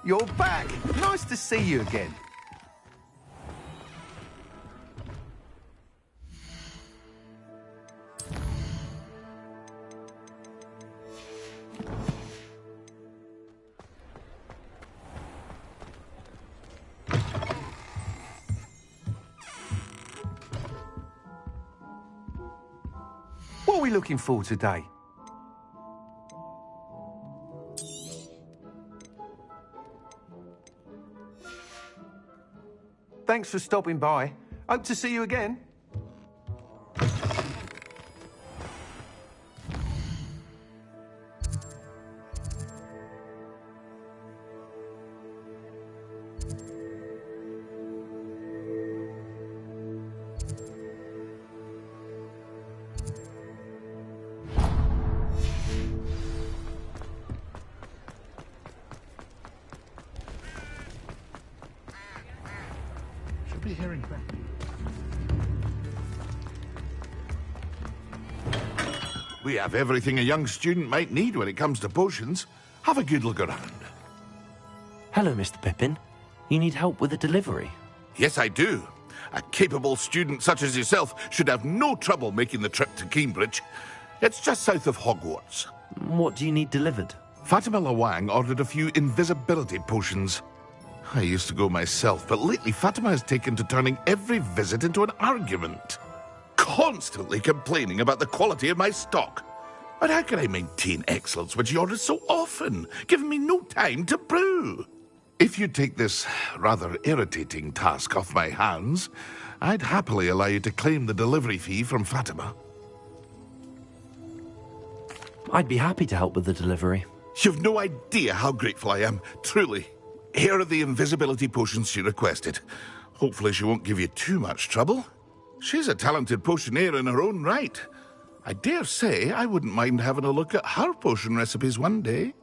You're back. Nice to see you again. What are we looking for today? Thanks for stopping by. Hope to see you again. Should be hearing back. We have everything a young student might need when it comes to potions. Have a good look around. Hello, Mr. Pippin. You need help with a delivery? Yes, I do. A capable student such as yourself should have no trouble making the trip to Cambridge. It's just south of Hogwarts. What do you need delivered? Fatima Lawang ordered a few invisibility potions. I used to go myself, but lately Fatima has taken to turning every visit into an argument. Constantly complaining about the quality of my stock. But how can I maintain excellence when she orders so often, giving me no time to brew? If you take this rather irritating task off my hands, I'd happily allow you to claim the delivery fee from Fatima. I'd be happy to help with the delivery. You've no idea how grateful I am, truly. Here are the invisibility potions she requested. Hopefully she won't give you too much trouble. She's a talented potioneer in her own right. I dare say I wouldn't mind having a look at her potion recipes one day.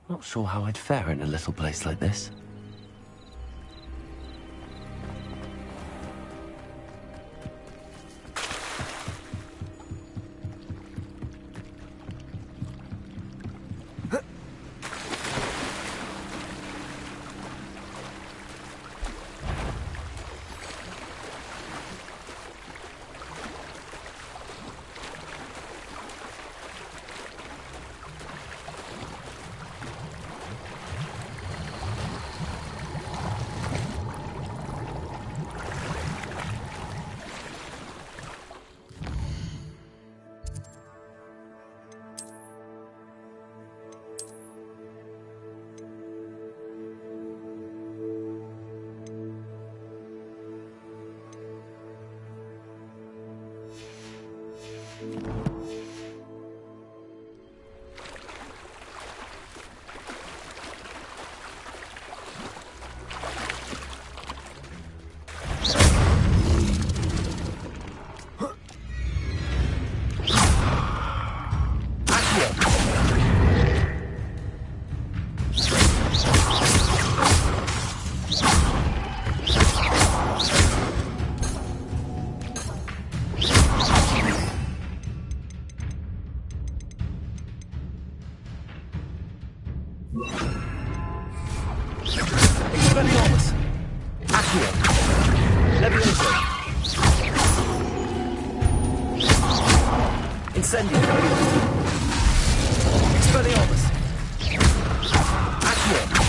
Not sure how I'd fare in a little place like this. Expelliarmus! Accio! Levioso! Incendio! Expelliarmus! Accio!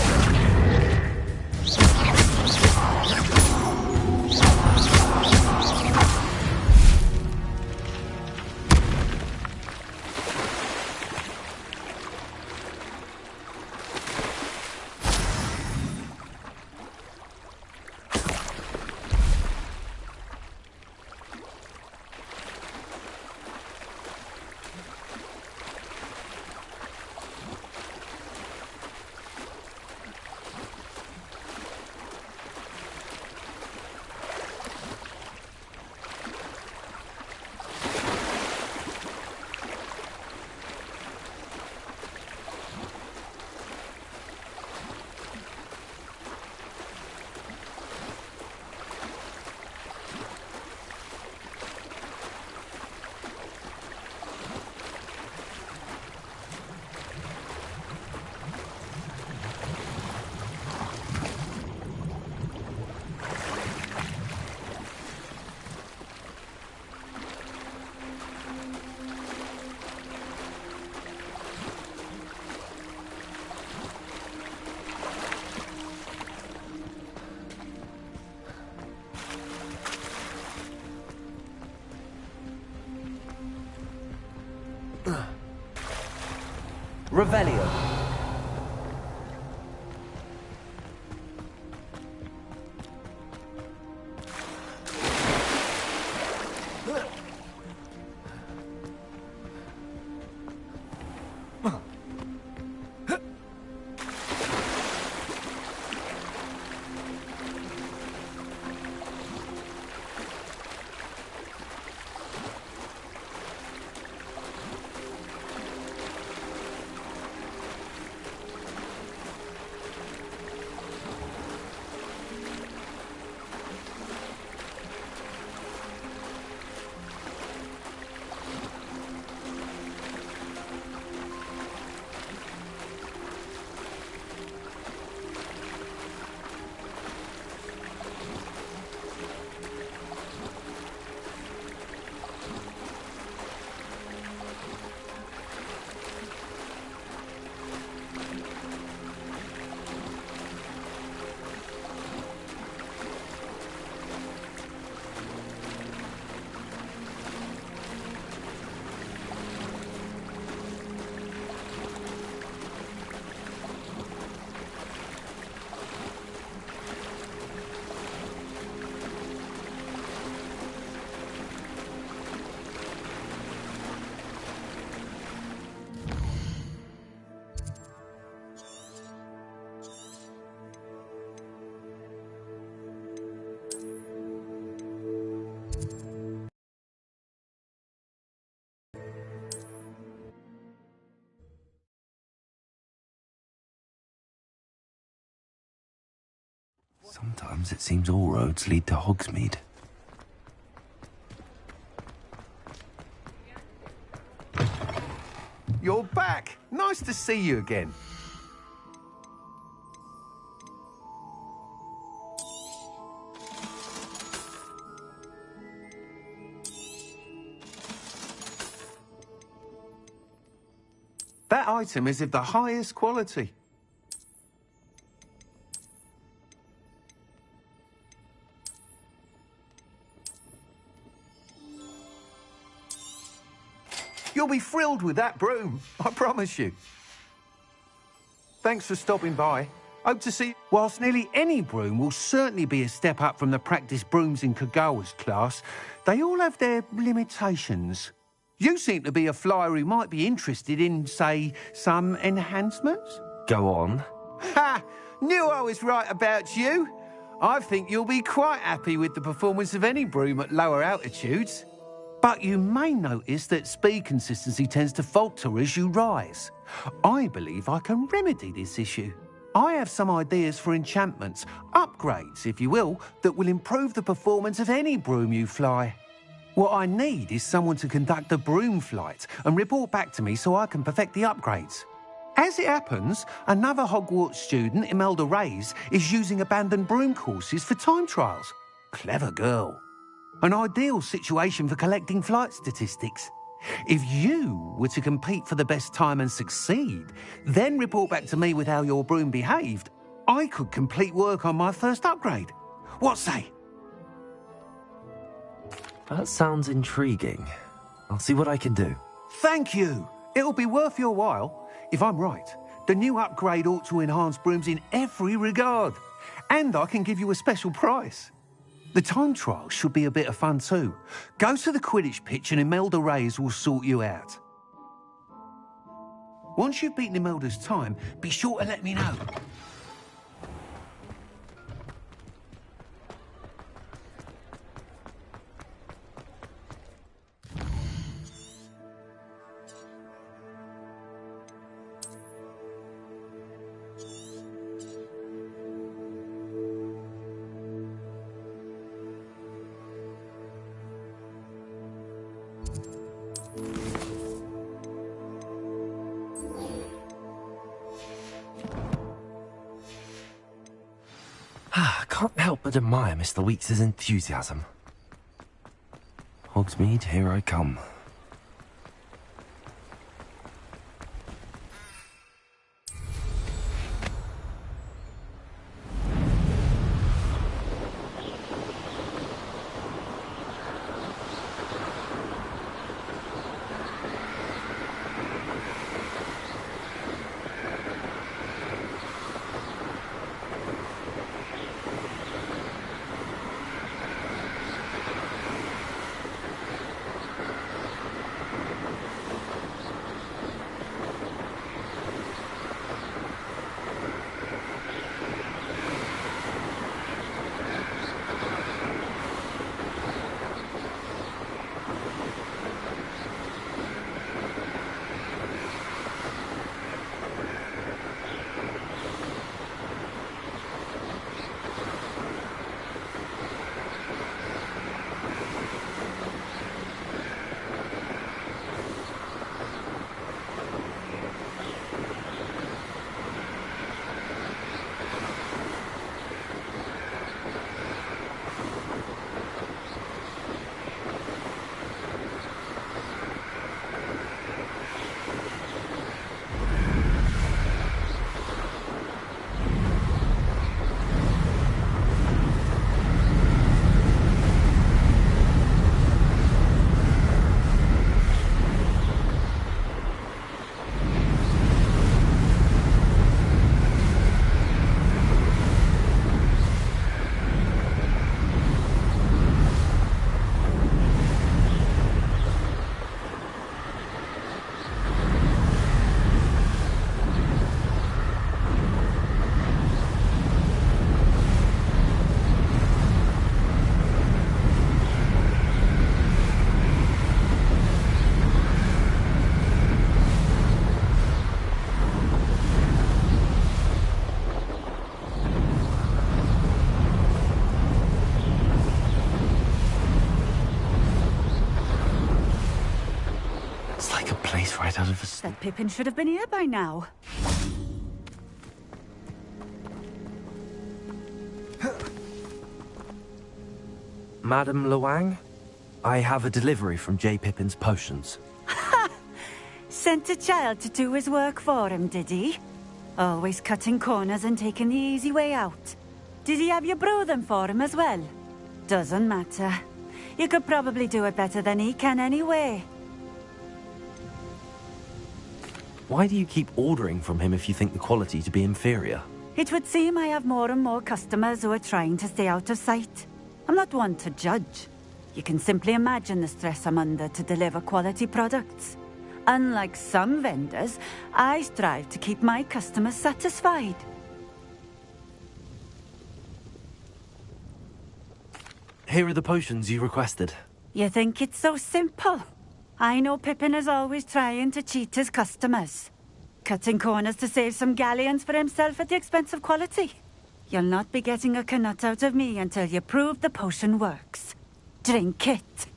Revelio. Sometimes it seems all roads lead to Hogsmeade. You're back. Nice to see you again. That item is of the highest quality. You'll be thrilled with that broom, I promise you. Thanks for stopping by. Hope to see... Whilst nearly any broom will certainly be a step up from the practice brooms in Kagawa's class, they all have their limitations. You seem to be a flyer who might be interested in, say, some enhancements? Go on. Ha! Knew I was right about you. I think you'll be quite happy with the performance of any broom at lower altitudes. But you may notice that speed consistency tends to falter as you rise. I believe I can remedy this issue. I have some ideas for enchantments, upgrades, if you will, that will improve the performance of any broom you fly. What I need is someone to conduct a broom flight and report back to me so I can perfect the upgrades. As it happens, another Hogwarts student, Imelda Reyes, is using abandoned broom courses for time trials. Clever girl. An ideal situation for collecting flight statistics. If you were to compete for the best time and succeed, then report back to me with how your broom behaved, I could complete work on my first upgrade. What say? That sounds intriguing. I'll see what I can do. Thank you. It'll be worth your while. If I'm right, the new upgrade ought to enhance brooms in every regard. And I can give you a special price. The time trial should be a bit of fun too. Go to the Quidditch pitch and Imelda Reyes will sort you out. Once you've beaten Imelda's time, be sure to let me know. I can't help but admire Mr. Weeks' enthusiasm. Hogsmeade, here I come. like a place right out of a... That Pippin should have been here by now. Madam Luang, I have a delivery from J. Pippin's potions. Sent a child to do his work for him, did he? Always cutting corners and taking the easy way out. Did he have you brew them for him as well? Doesn't matter. You could probably do it better than he can anyway. Why do you keep ordering from him if you think the quality to be inferior? It would seem I have more and more customers who are trying to stay out of sight. I'm not one to judge. You can simply imagine the stress I'm under to deliver quality products. Unlike some vendors, I strive to keep my customers satisfied. Here are the potions you requested. You think it's so simple? I know Pippin is always trying to cheat his customers. Cutting corners to save some galleons for himself at the expense of quality. You'll not be getting a canut out of me until you prove the potion works. Drink it.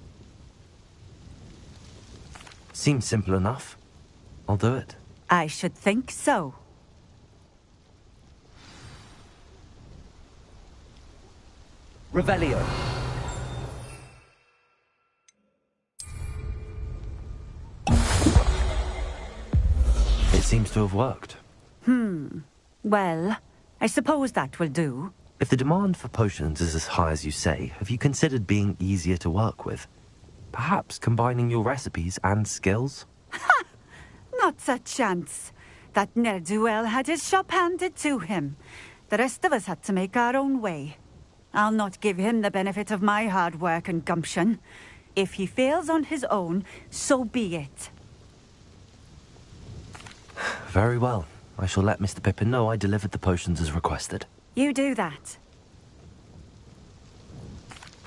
Seems simple enough. I'll do it. I should think so. Revelio. It seems to have worked. Well, I suppose that will do. If the demand for potions is as high as you say, have you considered being easier to work with? Perhaps combining your recipes and skills? Not a chance. That ne'er-do-well had his shop handed to him. The rest of us had to make our own way. I'll not give him the benefit of my hard work and gumption. If he fails on his own, so be it. Very well. I shall let Mr. Pippin know I delivered the potions as requested. You do that.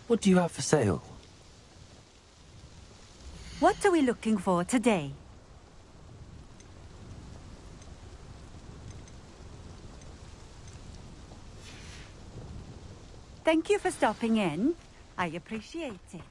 What do you have for sale? What are we looking for today? Thank you for stopping in. I appreciate it.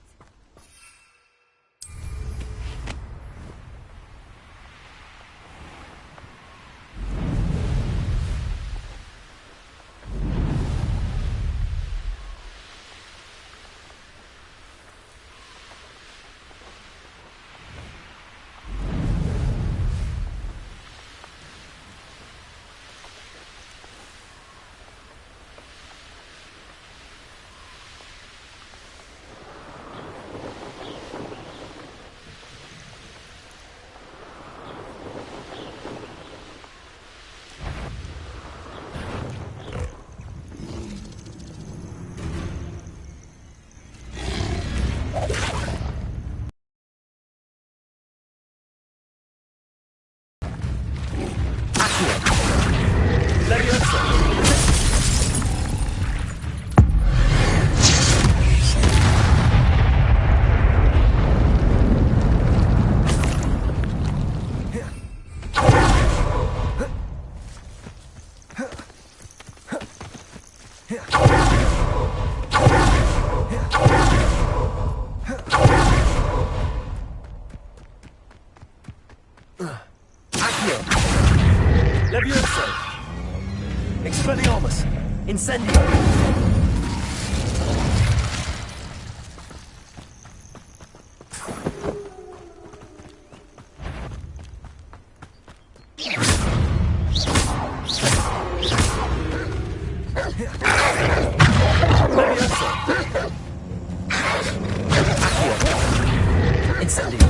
Levioso. Expelliarmus. Incendio. Levioso. Accio. Incendio.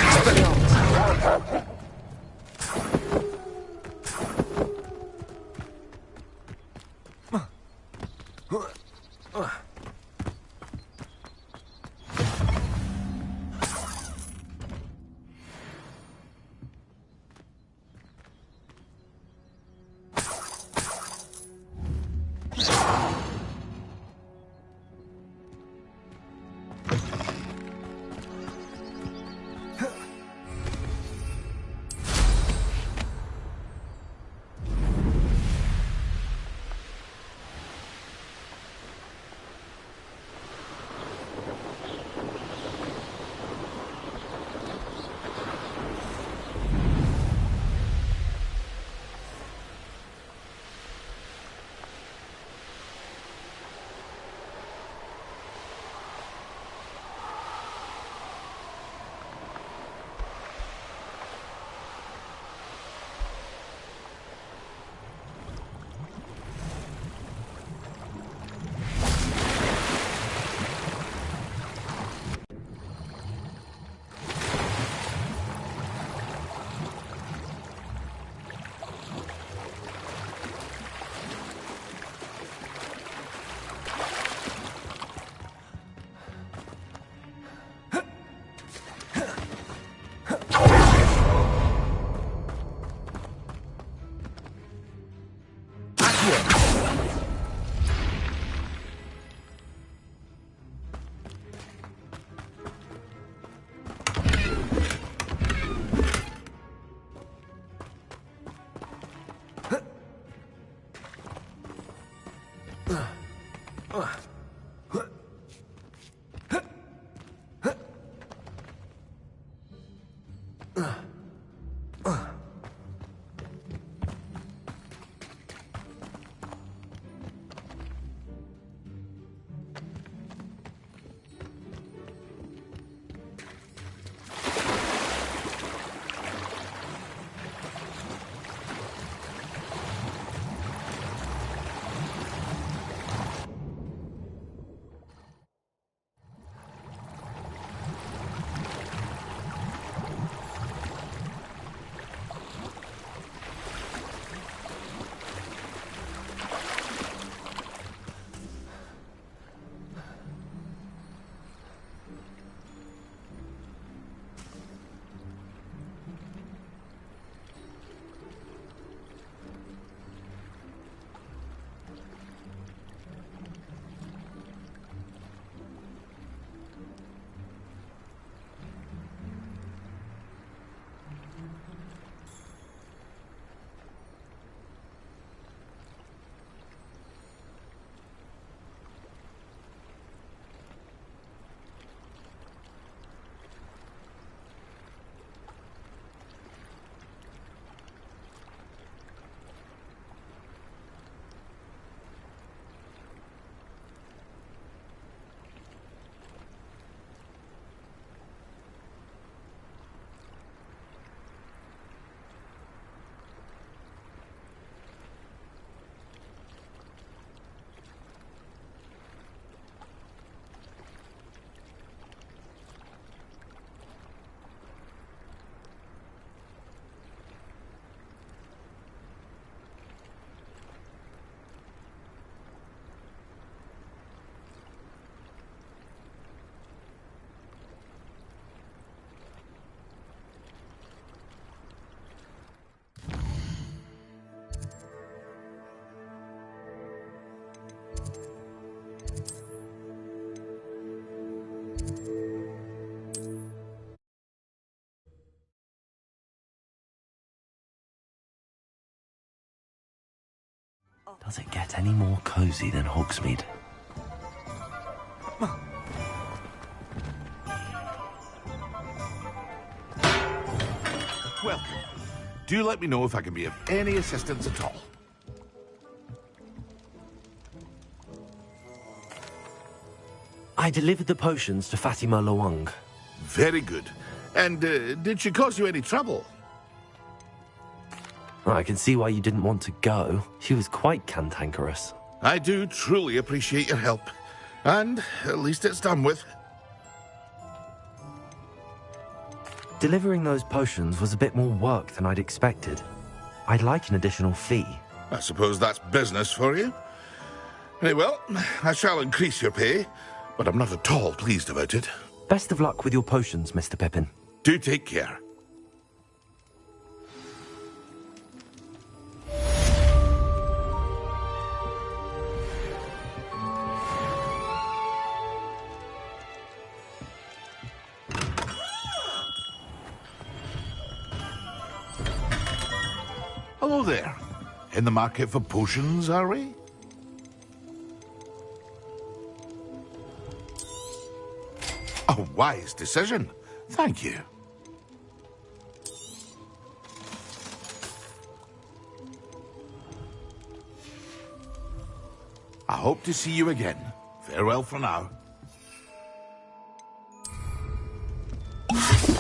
Expelliarmus. Does it get any more cozy than Hogsmeade? Welcome. Do let me know if I can be of any assistance at all. I delivered the potions to Fatima Lawang. Very good. And did she cause you any trouble? I can see why you didn't want to go. She was quite cantankerous. I do truly appreciate your help. And at least it's done with. Delivering those potions was a bit more work than I'd expected. I'd like an additional fee. I suppose that's business for you. Very well, I shall increase your pay, but I'm not at all pleased about it. Best of luck with your potions, Mr. Pippin. Do take care. Hello there. In the market for potions, are we? A wise decision. Thank you. I hope to see you again. Farewell for now.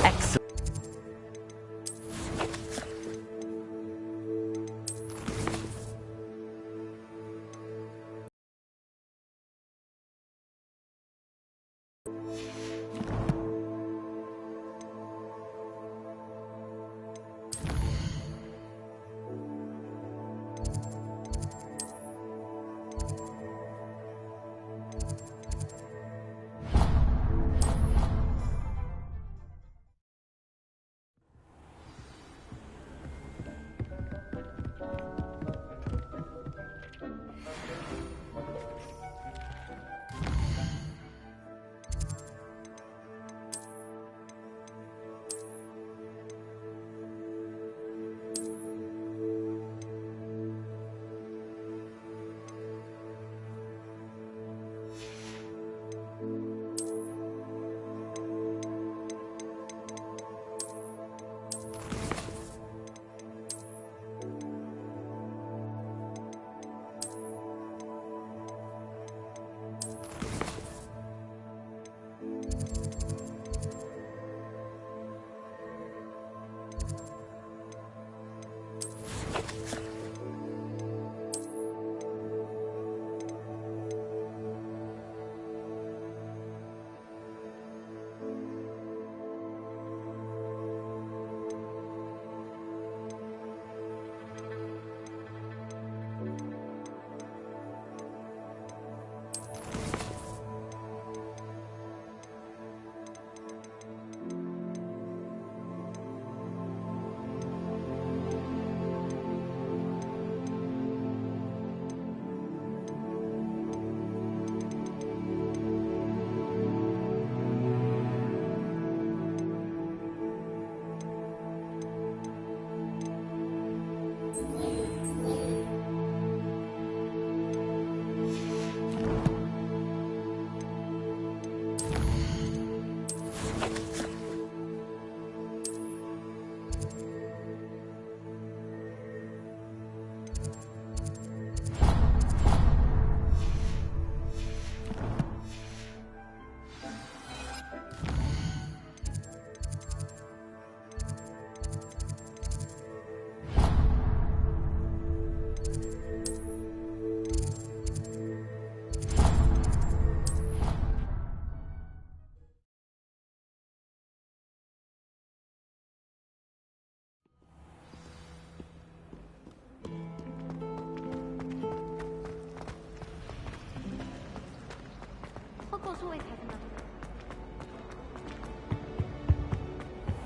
Excellent.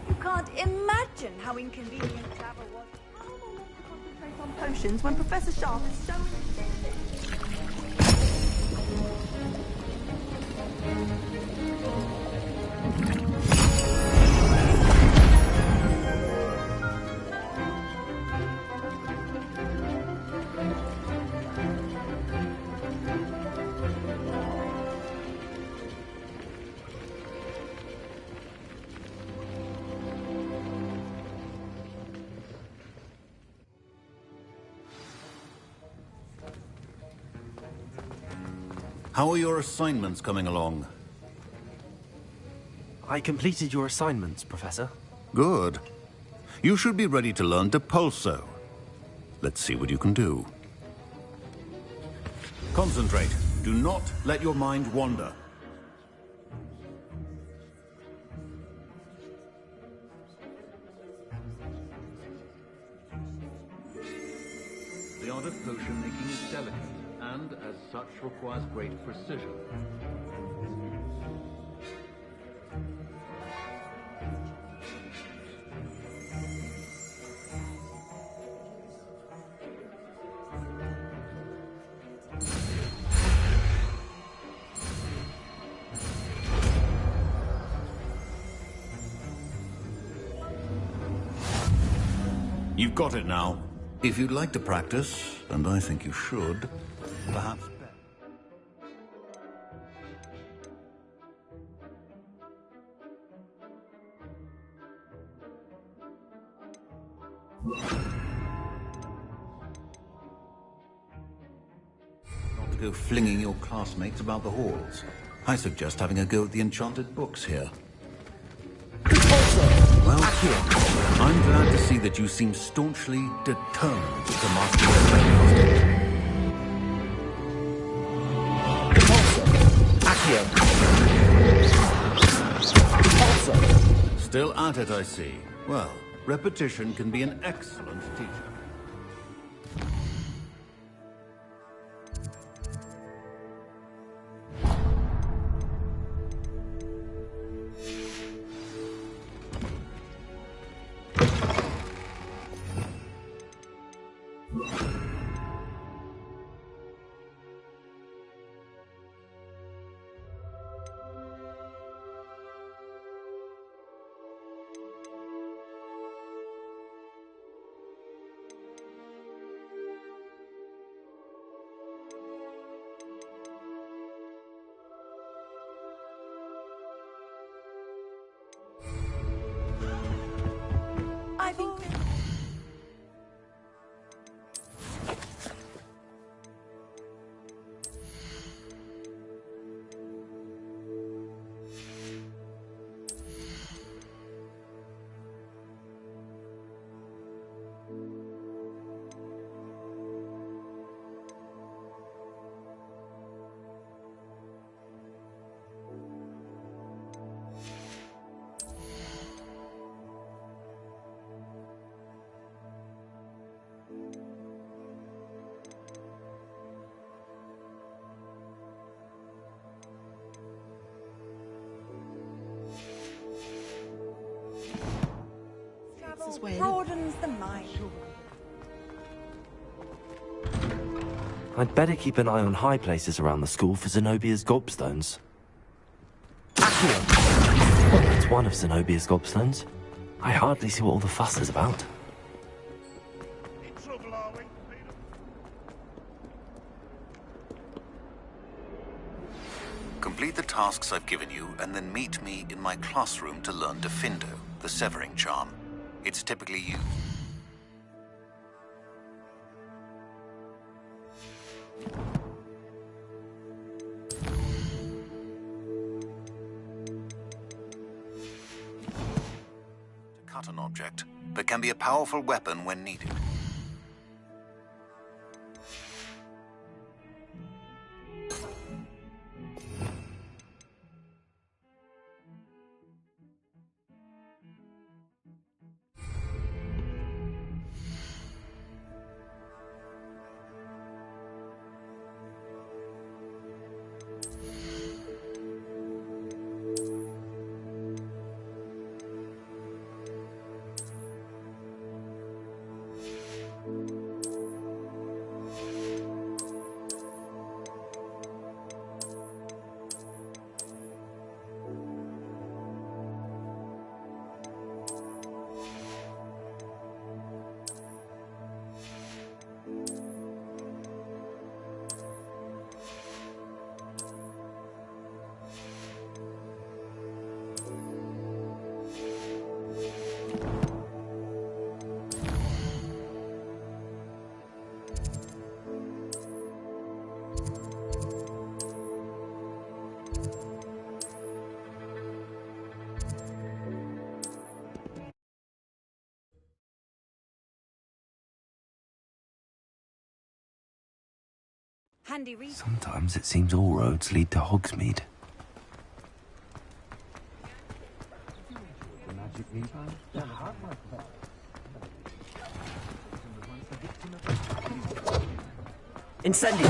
You can't imagine how inconvenient travel was. How am I meant to concentrate on potions when Professor Sharp is so insistent? How are your assignments coming along? I completed your assignments, Professor. Good. You should be ready to learn Depulso. Let's see what you can do. Concentrate. Do not let your mind wander. The art of potion making is delicate, and as such requires great precision. You've got it now. If you'd like to practice, and I think you should, perhaps... Not to go flinging your classmates about the halls. I suggest having a go at the enchanted books here. Well, I'm glad to see that you seem staunchly determined to master your spellcasting. Still at it, I see. Well, repetition can be an excellent teacher. I've been... broadens the mind. I'd better keep an eye on high places around the school for Zenobia's gobstones. That's one of Zenobia's gobstones. I hardly see what all the fuss is about. Complete the tasks I've given you, and then meet me in my classroom to learn Defindo, the severing charm. It's typically used. To cut an object, but can be a powerful weapon when needed. handy read. Sometimes it seems all roads lead to Hogsmeade. Incendio!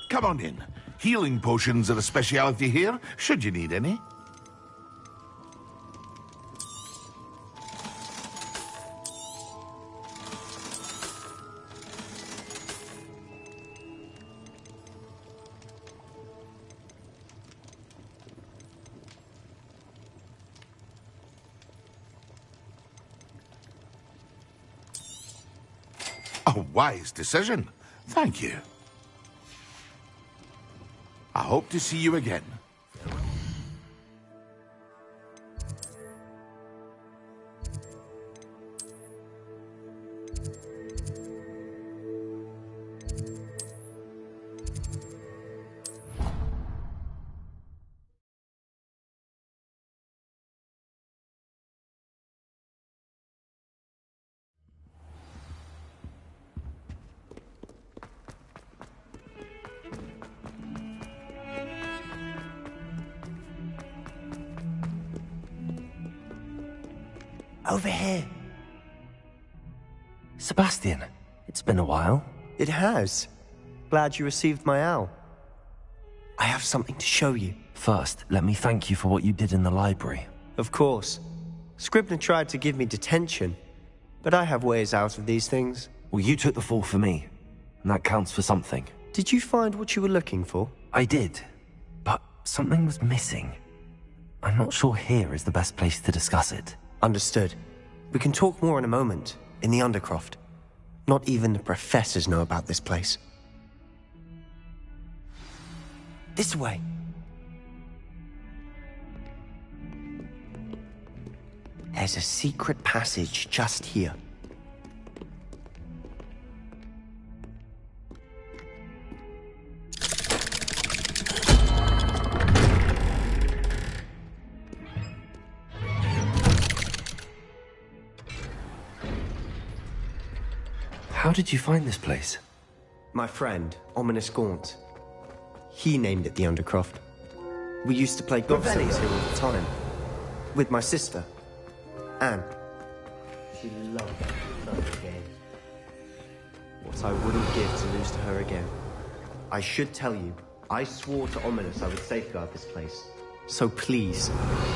Come on in. Healing potions are a speciality here, should you need any. A wise decision. Thank you. I hope to see you again. Over here. Sebastian, it's been a while. It has. Glad you received my owl. I have something to show you. First, let me thank you for what you did in the library. Of course. Scribner tried to give me detention, but I have ways out of these things. Well, you took the fall for me, and that counts for something. Did you find what you were looking for? I did, but something was missing. I'm not sure here is the best place to discuss it. Understood. We can talk more in a moment, in the Undercroft. Not even the professors know about this place. This way. There's a secret passage just here. How did you find this place? My friend, Ominous Gaunt. He named it the Undercroft. We used to play Gobstones here all the time. With my sister, Anne. She loved that game. What I wouldn't give to lose to her again. I should tell you, I swore to Ominous I would safeguard this place. So please,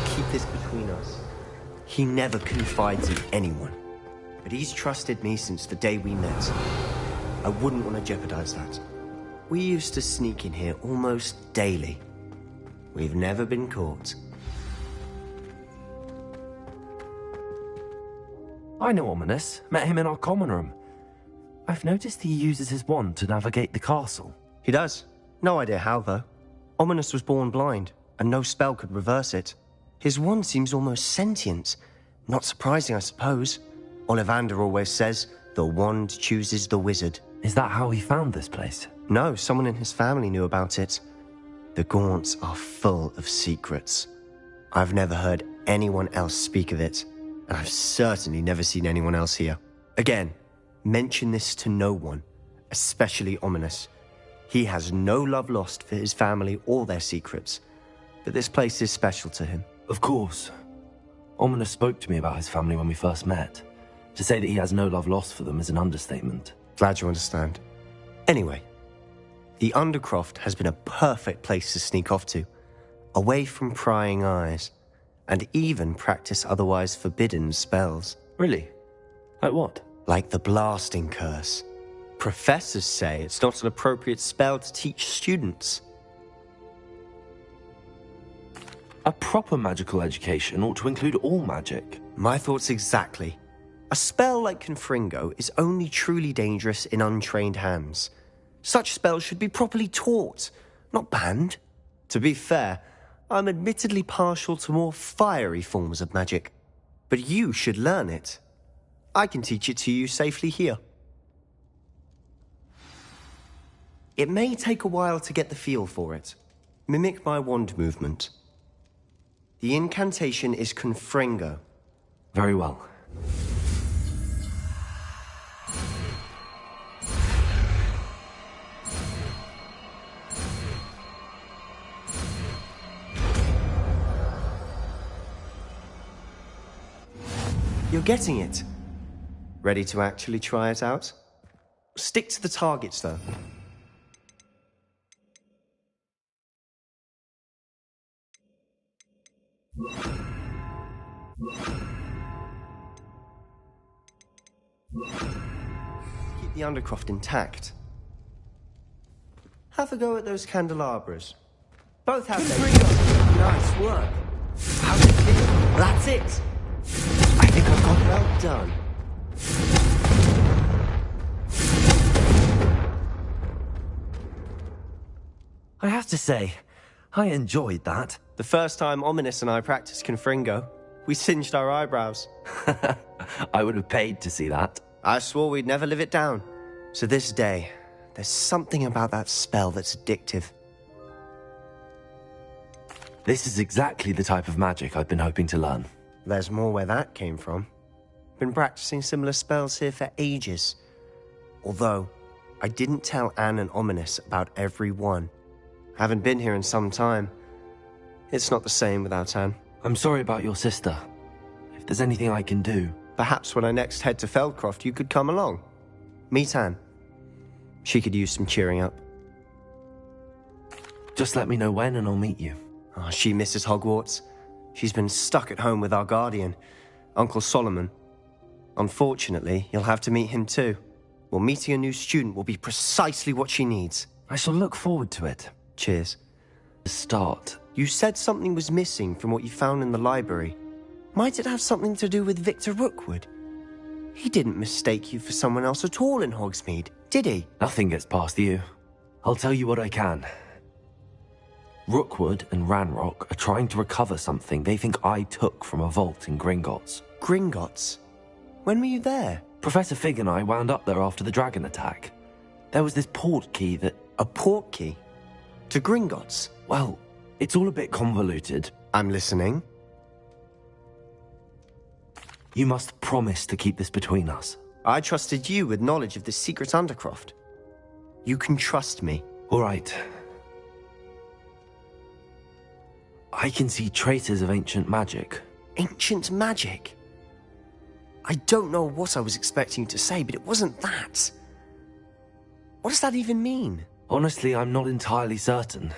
keep this between us. He never confides in anyone. But he's trusted me since the day we met. I wouldn't want to jeopardize that. We used to sneak in here almost daily. We've never been caught. I know Ominous. Met him in our common room. I've noticed he uses his wand to navigate the castle. He does. No idea how, though. Ominous was born blind, and no spell could reverse it. His wand seems almost sentient. Not surprising, I suppose. Ollivander always says, the wand chooses the wizard. Is that how he found this place? No, someone in his family knew about it. The Gaunts are full of secrets. I've never heard anyone else speak of it, and I've certainly never seen anyone else here. Again, mention this to no one, especially Ominous. He has no love lost for his family or their secrets, but this place is special to him. Of course. Ominous spoke to me about his family when we first met. To say that he has no love lost for them is an understatement. Glad you understand. Anyway, the Undercroft has been a perfect place to sneak off to, away from prying eyes, and even practice otherwise forbidden spells. Really? Like what? Like the blasting curse. Professors say it's not an appropriate spell to teach students. A proper magical education ought to include all magic. My thoughts exactly. A spell like Confringo is only truly dangerous in untrained hands. Such spells should be properly taught, not banned. To be fair, I'm admittedly partial to more fiery forms of magic. But you should learn it. I can teach it to you safely here. It may take a while to get the feel for it, Mimic my wand movement. The incantation is Confringo. Very well. You're getting it. Ready to actually try it out? Stick to the targets, though. Keep the Undercroft intact. Have a go at those candelabras. Both have their... Nice work. How's it feel? That's it. I think I've got it well done. I have to say, I enjoyed that. The first time Ominous and I practiced Confringo, we singed our eyebrows. I would have paid to see that. I swore we'd never live it down. So this day, there's something about that spell that's addictive. This is exactly the type of magic I've been hoping to learn. There's more where that came from. Been practicing similar spells here for ages. Although, I didn't tell Anne and Ominous about every one. Haven't been here in some time. It's not the same without Anne. I'm sorry about your sister. If there's anything I can do... Perhaps when I next head to Feldcroft, you could come along. Meet Anne. She could use some cheering up. Just let me know when and I'll meet you. Oh, she misses Hogwarts. She's been stuck at home with our guardian, Uncle Solomon. Unfortunately, you'll have to meet him too. Well, meeting a new student will be precisely what she needs. I shall look forward to it. Cheers. To start. You said something was missing from what you found in the library. Might it have something to do with Victor Rookwood? He didn't mistake you for someone else at all in Hogsmeade, did he? Nothing gets past you. I'll tell you what I can. Rookwood and Ranrock are trying to recover something they think I took from a vault in Gringotts. Gringotts? When were you there? Professor Fig and I wound up there after the dragon attack. There was this port key that... A port key? To Gringotts? Well, it's all a bit convoluted. I'm listening. You must promise to keep this between us. I trusted you with knowledge of the secret Undercroft. You can trust me. All right. I can see traces of ancient magic. Ancient magic? I don't know what I was expecting to say, but it wasn't that. What does that even mean? Honestly, I'm not entirely certain.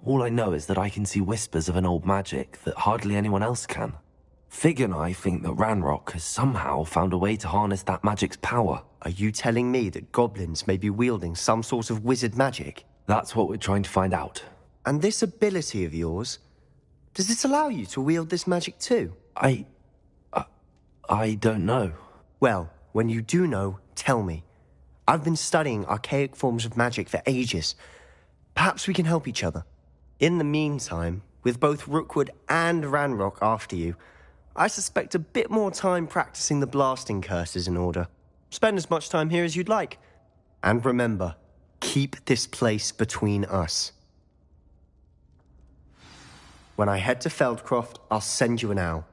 All I know is that I can see whispers of an old magic that hardly anyone else can. Fig and I think that Ranrock has somehow found a way to harness that magic's power. Are you telling me that goblins may be wielding some sort of wizard magic? That's what we're trying to find out. And this ability of yours, does it allow you to wield this magic too? I don't know. Well, when you do know, tell me. I've been studying archaic forms of magic for ages. Perhaps we can help each other. In the meantime, with both Rookwood and Ranrock after you, I suspect a bit more time practicing the blasting curse is in order. Spend as much time here as you'd like. And remember, keep this place between us. When I head to Feldcroft, I'll send you an owl.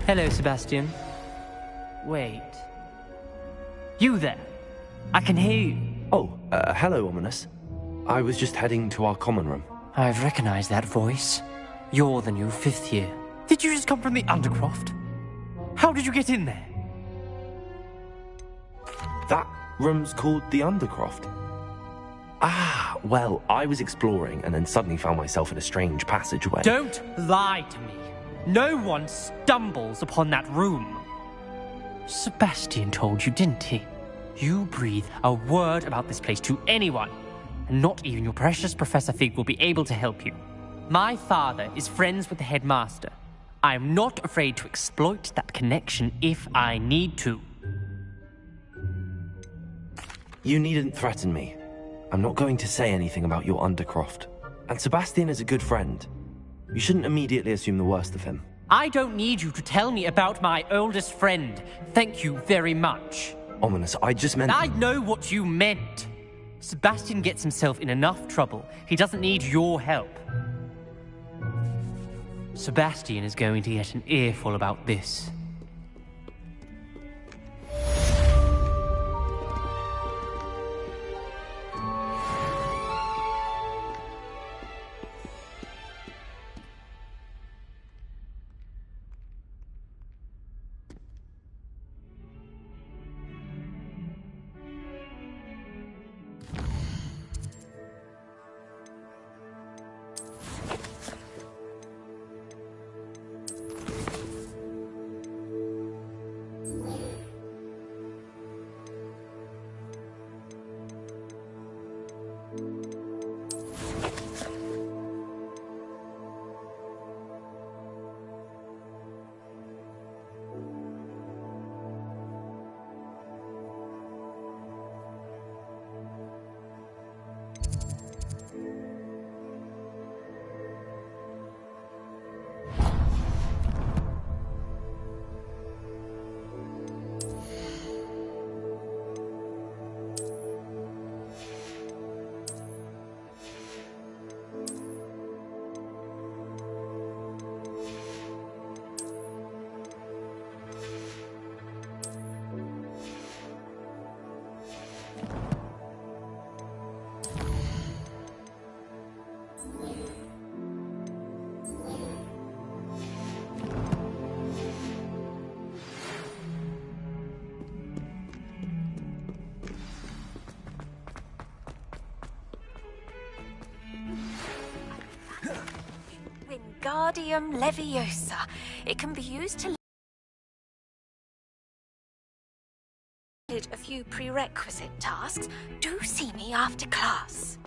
Hello, Sebastian. Wait. You there? I can hear you. Oh, hello, Ominous. I was just heading to our common room. I've recognized that voice. You're the new 5th year. Did you just come from the Undercroft? How did you get in there? That room's called the Undercroft. Ah, well, I was exploring and then suddenly found myself in a strange passageway. Don't lie to me. No one stumbles upon that room. Sebastian told you, didn't he? You breathe a word about this place to anyone, and not even your precious Professor Fig will be able to help you. My father is friends with the headmaster. I am not afraid to exploit that connection if I need to. You needn't threaten me. I'm not going to say anything about your Undercroft. And Sebastian is a good friend. You shouldn't immediately assume the worst of him. I don't need you to tell me about my oldest friend. Thank you very much. Ominous, I just meant... I know what you meant. Sebastian gets himself in enough trouble. He doesn't need your help. Sebastian is going to get an earful about this. Wingardium Leviosa. It can be used to a few prerequisite tasks. Do see me after class.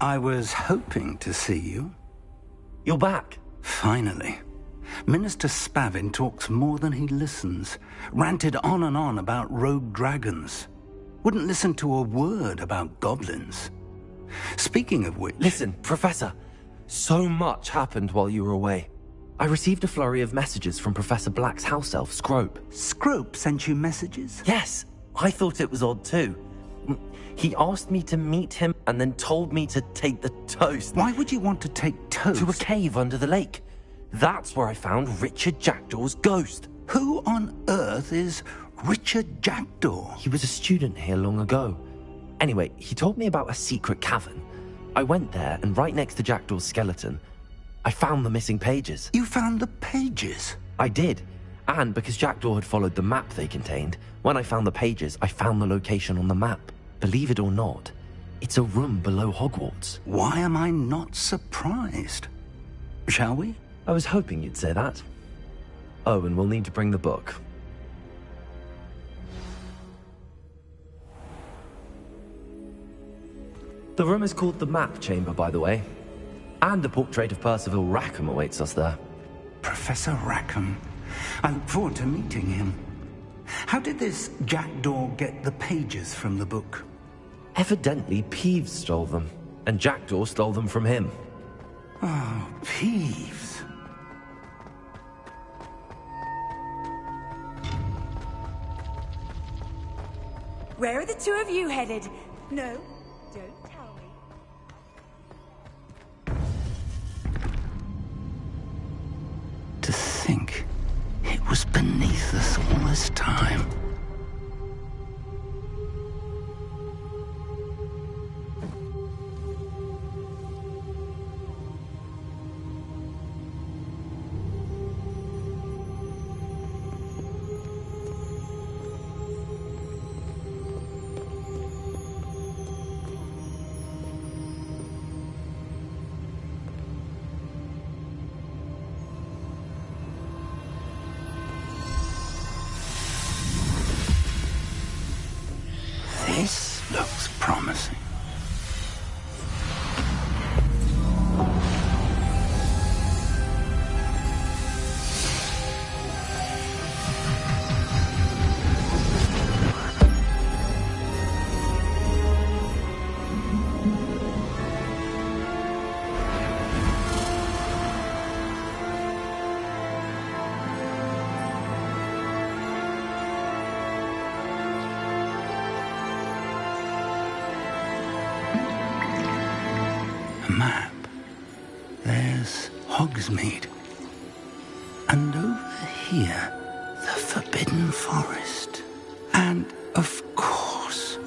I was hoping to see you. You're back. Finally. Minister Spavin talks more than he listens. Ranted on and on about rogue dragons. Wouldn't listen to a word about goblins. Speaking of which... Listen, Professor. So much happened while you were away. I received a flurry of messages from Professor Black's house elf, Scrope. Scrope sent you messages? Yes. I thought it was odd too. He asked me to meet him and then told me to take the toast. Why would you want to take toast? To a cave under the lake. That's where I found Richard Jackdaw's ghost. Who on earth is Richard Jackdaw? He was a student here long ago. Anyway, he told me about a secret cavern. I went there, and right next to Jackdaw's skeleton, I found the missing pages. You found the pages? I did. And because Jackdaw had followed the map they contained, when I found the pages, I found the location on the map. Believe it or not, it's a room below Hogwarts. Why am I not surprised? Shall we? I was hoping you'd say that. Oh, and we'll need to bring the book. The room is called the Map Chamber, by the way. And a portrait of Percival Rackham awaits us there. Professor Rackham. I look forward to meeting him. How did this jackdaw get the pages from the book? Evidently, Peeves stole them, and Jackdaw stole them from him. Oh, Peeves. Where are the two of you headed? No, don't tell me. To think it was beneath us all this time. This looks promising. Map. There's Hogsmeade. And over here, the Forbidden Forest. And, of course,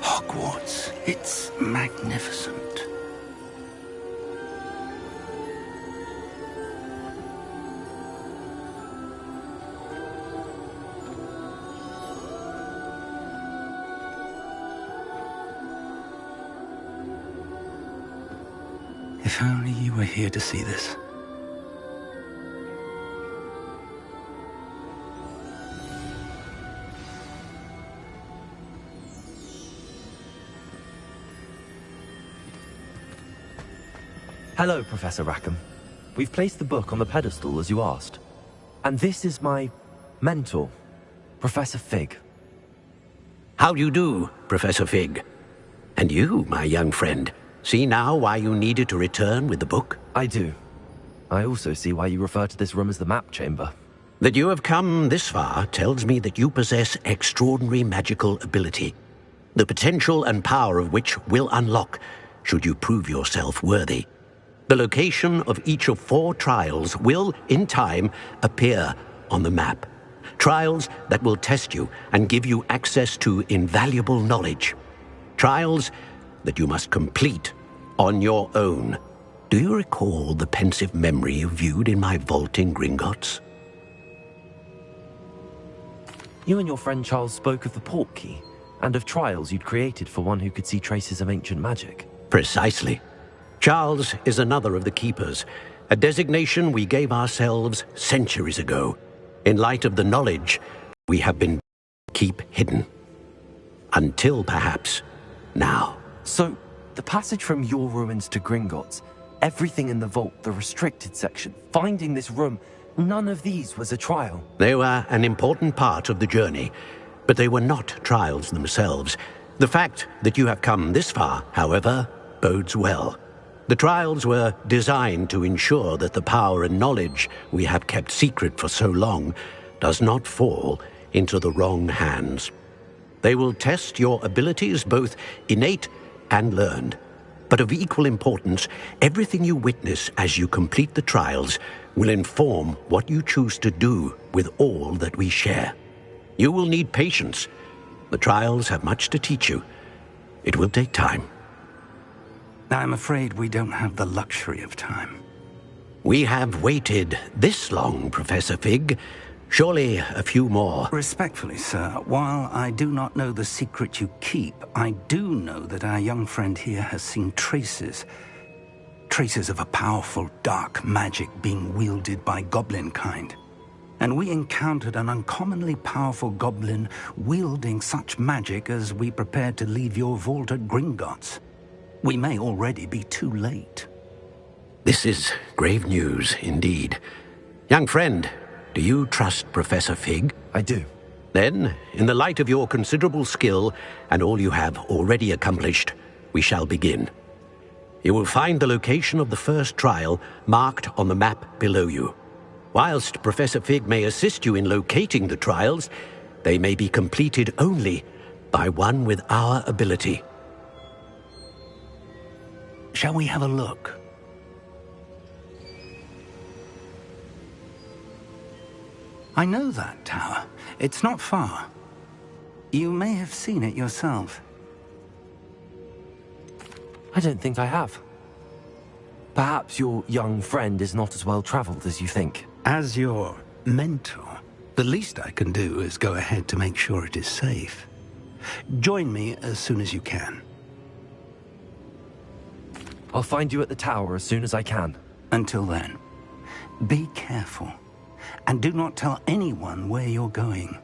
Hogwarts. It's magnificent. If only you were here to see this. Hello, Professor Rackham. We've placed the book on the pedestal as you asked. And this is my mentor, Professor Fig. How do you do, Professor Fig? And you, my young friend, see now why you needed to return with the book? I do. I also see why you refer to this room as the map chamber. That you have come this far tells me that you possess extraordinary magical ability, the potential and power of which will unlock should you prove yourself worthy. The location of each of 4 trials will, in time, appear on the map. Trials that will test you and give you access to invaluable knowledge. Trials that you must complete on your own. Do you recall the pensive memory you viewed in my vault in Gringotts? You and your friend Charles spoke of the port key, and of trials you'd created for one who could see traces of ancient magic. Precisely. Charles is another of the Keepers, a designation we gave ourselves centuries ago, in light of the knowledge we have been keep hidden. Until perhaps now. So, the passage from your ruins to Gringotts, everything in the vault, the restricted section, finding this room, none of these was a trial. They were an important part of the journey, but they were not trials themselves. The fact that you have come this far, however, bodes well. The trials were designed to ensure that the power and knowledge we have kept secret for so long does not fall into the wrong hands. They will test your abilities, both innate and learned. But of equal importance, everything you witness as you complete the trials will inform what you choose to do with all that we share. You will need patience. The trials have much to teach you. It will take time. I'm afraid we don't have the luxury of time. We have waited this long, Professor Fig. Surely a few more. Respectfully, sir, while I do not know the secret you keep, I do know that our young friend here has seen traces of a powerful dark magic being wielded by goblin kind. And we encountered an uncommonly powerful goblin wielding such magic as we prepared to leave your vault at Gringotts. We may already be too late. This is grave news indeed. Young friend, Do you trust Professor Fig? I do. Then, in the light of your considerable skill and all you have already accomplished, we shall begin. You will find the location of the first trial marked on the map below you. Whilst Professor Fig may assist you in locating the trials, they may be completed only by one with our ability. Shall we have a look? I know that tower. It's not far. You may have seen it yourself. I don't think I have. Perhaps your young friend is not as well traveled as you think. As your mentor, the least I can do is go ahead to make sure it is safe. Join me as soon as you can. I'll find you at the tower as soon as I can. Until then, be careful. And do not tell anyone where you're going.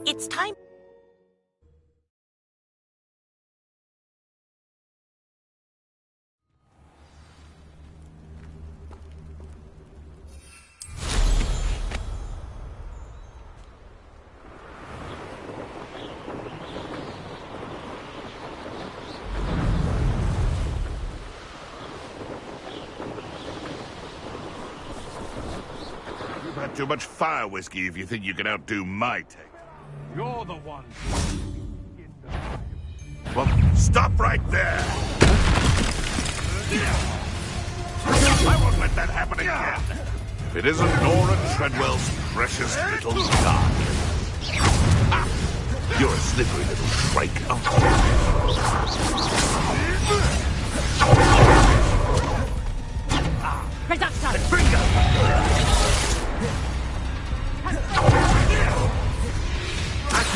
It's time. You've had too much fire whiskey if you think you can outdo my take. You're the one. Well, stop right there! I won't let that happen again! If it isn't Nora Treadwell's precious little dog. Ah, you're a slippery little shrike. Oh.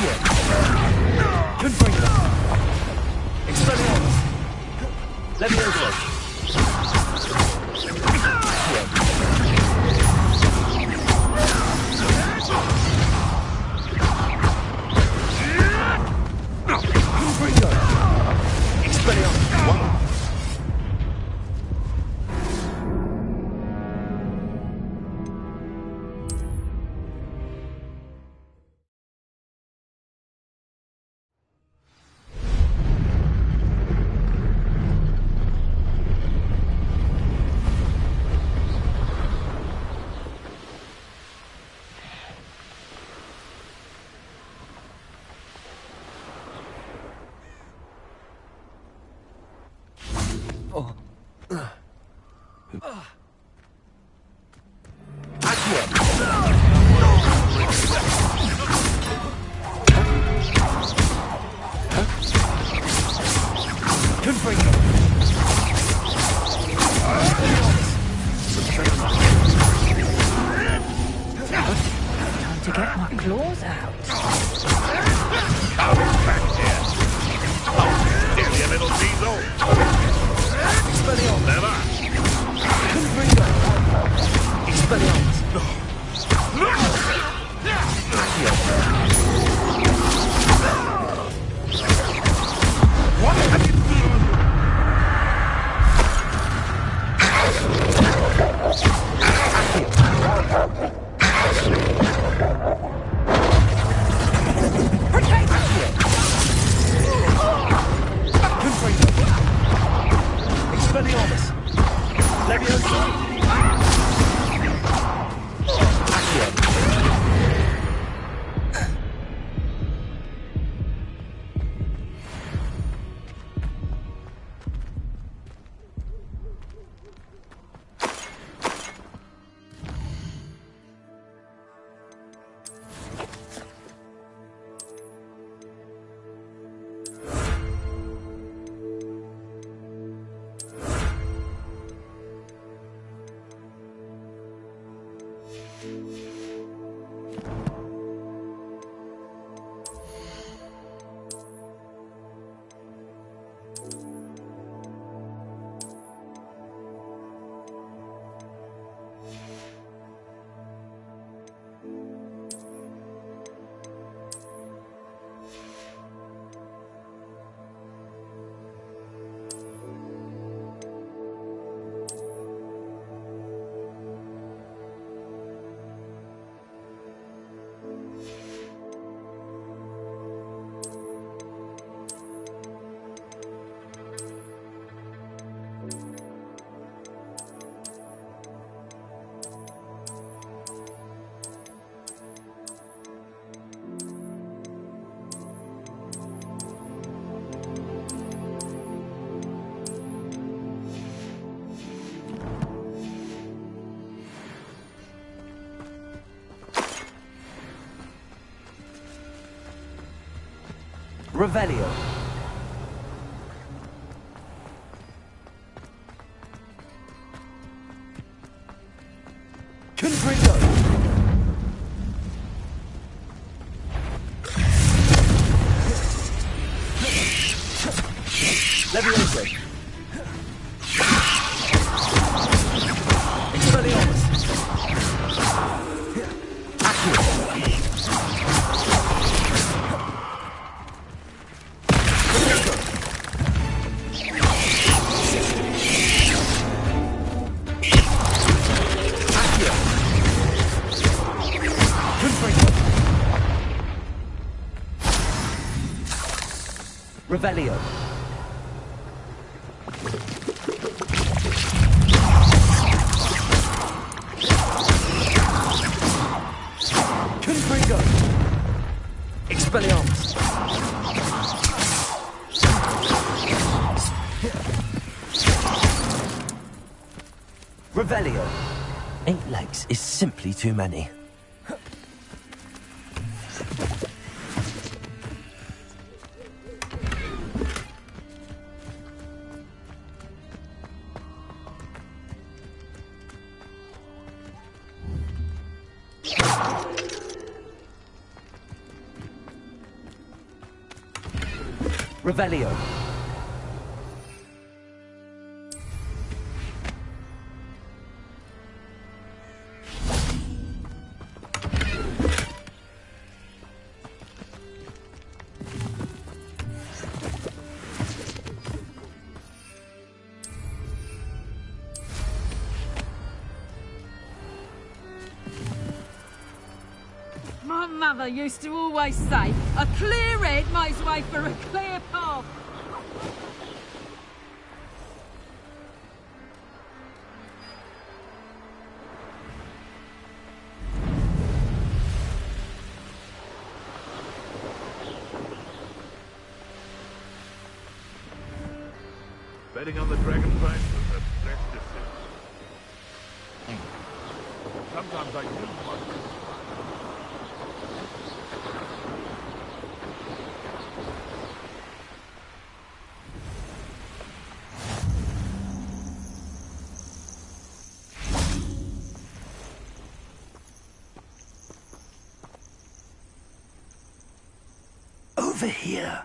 Bingo! Confringo! Expelliarmus! Levioso! Confringo! Expelliarmus! Revelio. Confringo. Levioso. Expelliarmus. Accio. Revelio. Confringo. Expelliarmus. Revelio. 8 legs is simply too many. Revelio. My mother used to always say, a clear head makes way for a clear path. Betting on the dragonflight was the best decision. Sometimes I do wonder. Over here.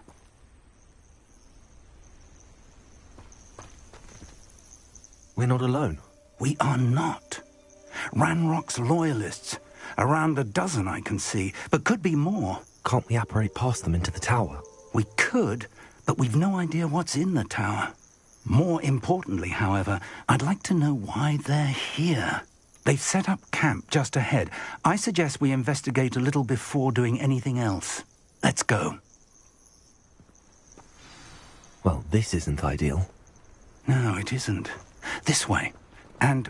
We're not alone. We are not. Ranrock's loyalists. Around a dozen I can see, but could be more. Can't we apparate past them into the tower? We could, but we've no idea what's in the tower. More importantly, however, I'd like to know why they're here. They've set up camp just ahead. I suggest we investigate a little before doing anything else. Let's go. Well, this isn't ideal. No, it isn't. This way. And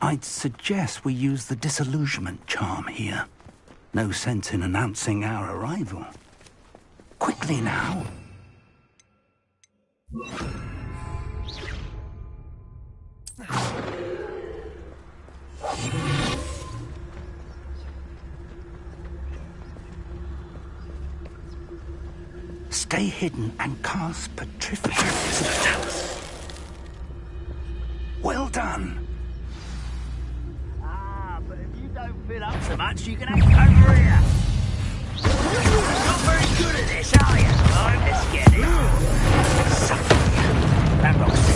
I'd suggest we use the disillusionment charm here. No sense in announcing our arrival. Quickly now. Stay hidden and cast petrificus. Well done. Ah, but if you don't fill up so much, you can act over here. Not very good at this, are you? I'm just getting that box is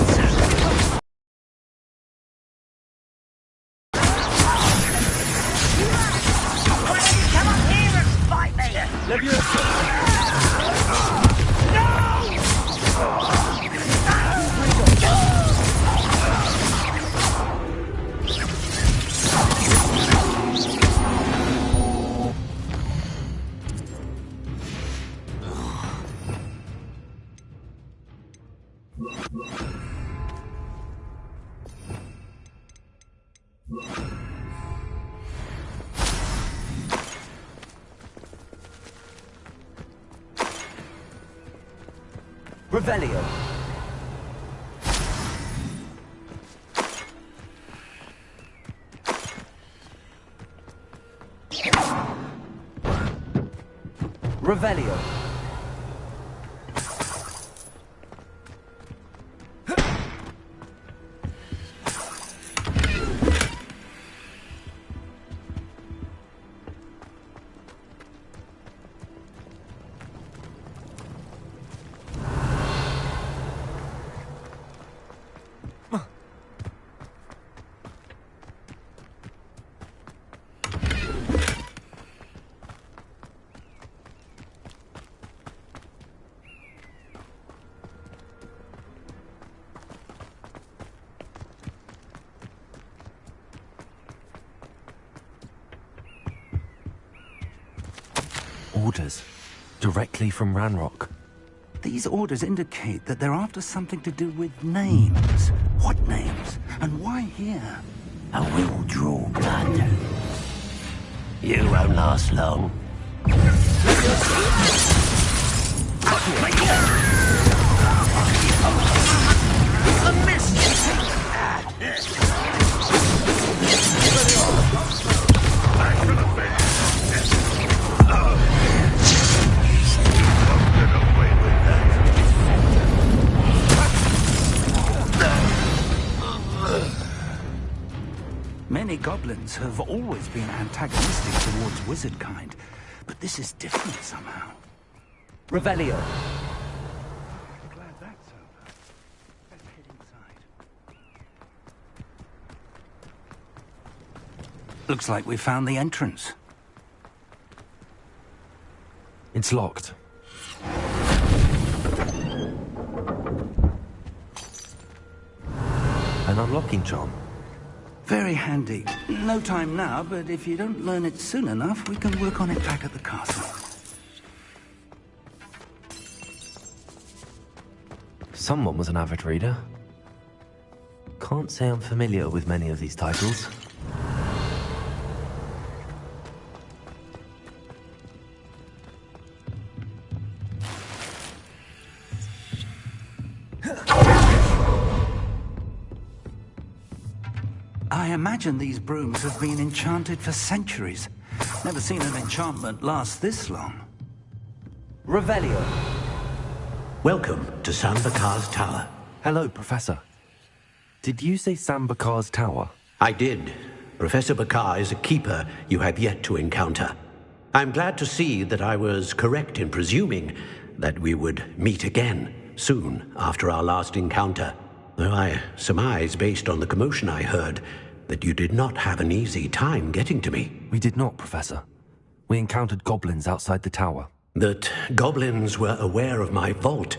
why don't you come up here and fight me? Levioso. Revelio. Revelio. Orders. Directly from Ranrock. These orders indicate that they're after something to do with names. What names? And why here? I will draw blood. You won't last long. A miss! Many goblins have always been antagonistic towards wizard kind, but this is different somehow. Revelio. Glad that's over. Let's head inside. Looks like we found the entrance. It's locked. An unlocking charm. Very handy. No time now, but if you don't learn it soon enough, we can work on it back at the castle. Someone was an avid reader. Can't say I'm familiar with many of these titles. I imagine these brooms have been enchanted for centuries. Never seen an enchantment last this long. Revelio. Welcome to Sambakar's Tower. Hello, Professor. Did you say Sambakar's Tower? I did. Professor Bakar is a keeper you have yet to encounter. I'm glad to see that I was correct in presuming that we would meet again soon after our last encounter. Though I surmise, based on the commotion I heard, that you did not have an easy time getting to me. We did not, Professor. We encountered goblins outside the tower. That goblins were aware of my vault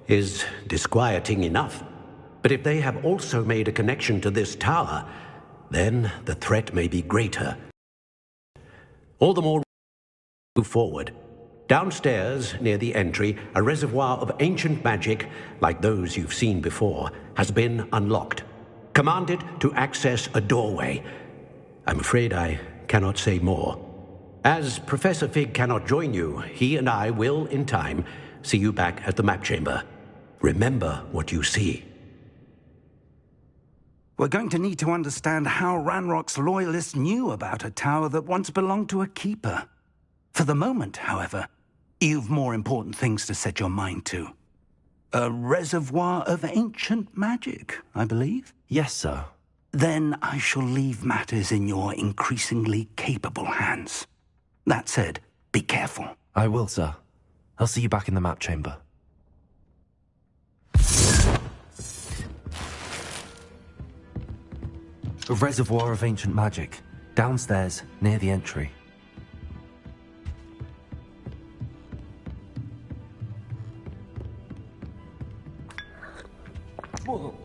is disquieting enough. But if they have also made a connection to this tower, then the threat may be greater. All the more move forward. Downstairs, near the entry, a reservoir of ancient magic, like those you've seen before, has been unlocked. Commanded to access a doorway. I'm afraid I cannot say more. As Professor Fig cannot join you, he and I will, in time, see you back at the map chamber. Remember what you see. We're going to need to understand how Ranrock's loyalists knew about a tower that once belonged to a keeper. For the moment, however, you've more important things to set your mind to. A reservoir of ancient magic, I believe? Yes, sir. Then I shall leave matters in your increasingly capable hands. That said, be careful. I will, sir. I'll see you back in the map chamber. A reservoir of ancient magic. Downstairs, near the entry. Whoa.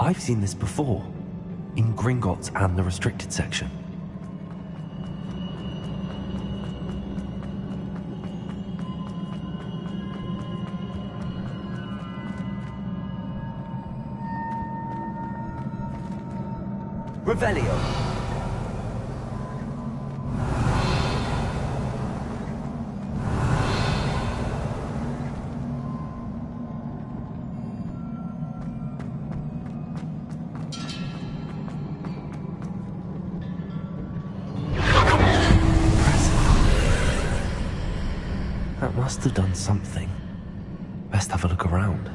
I've seen this before, in Gringotts and the restricted section. Revelio. That must must have done something. Best have a look around.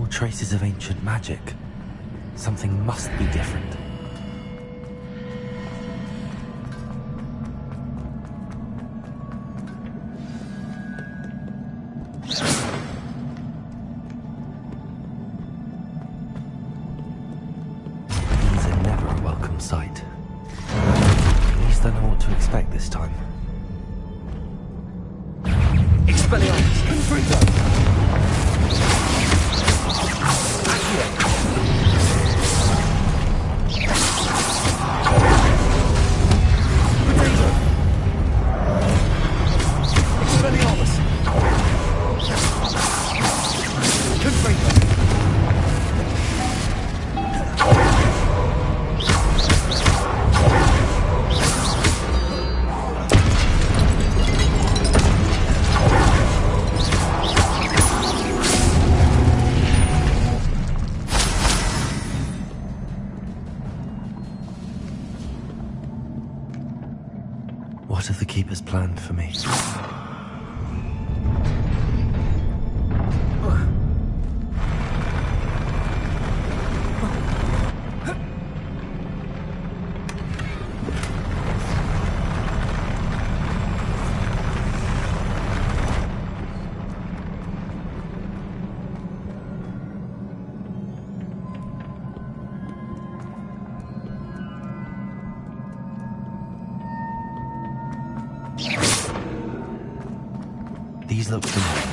Traces of ancient magic. Something must be different. These are never a welcome sight. At least I know what to expect this time. Expelliarmus! Confringo! What have the Keepers planned for me? These look familiar.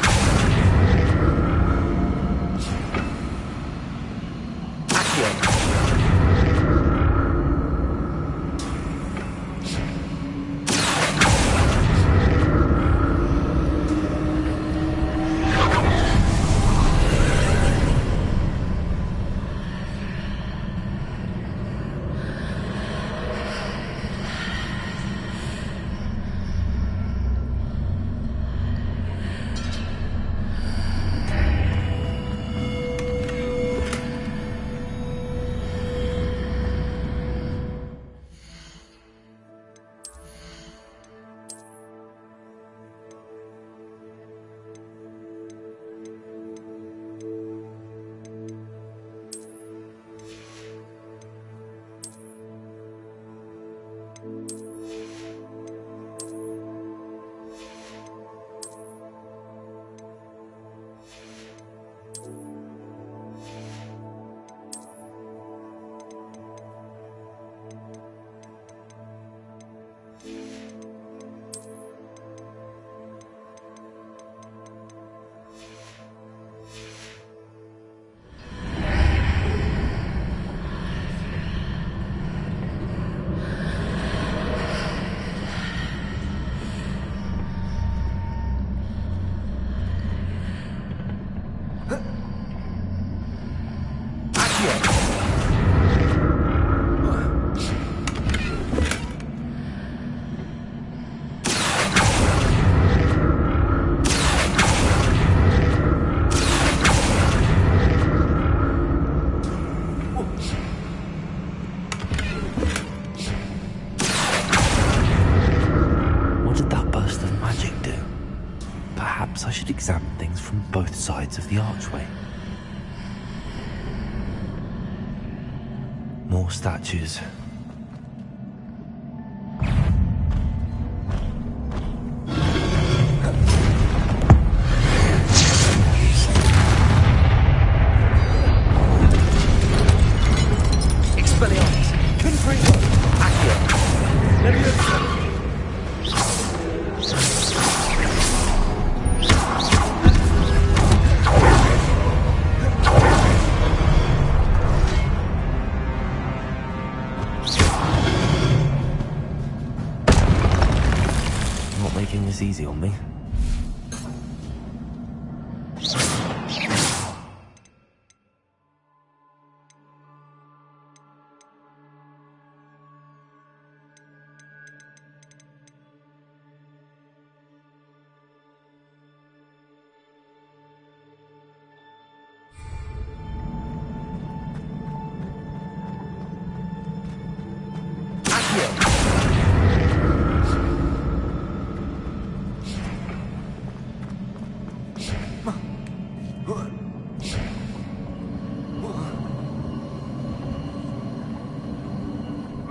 Perhaps I should examine things from both sides of the archway. More statues. easy on me.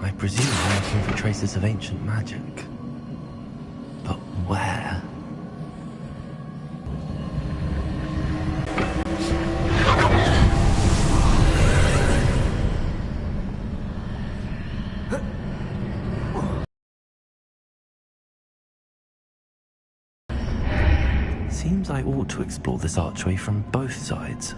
I presume we're looking for traces of ancient magic. But where? Seems I ought to explore this archway from both sides.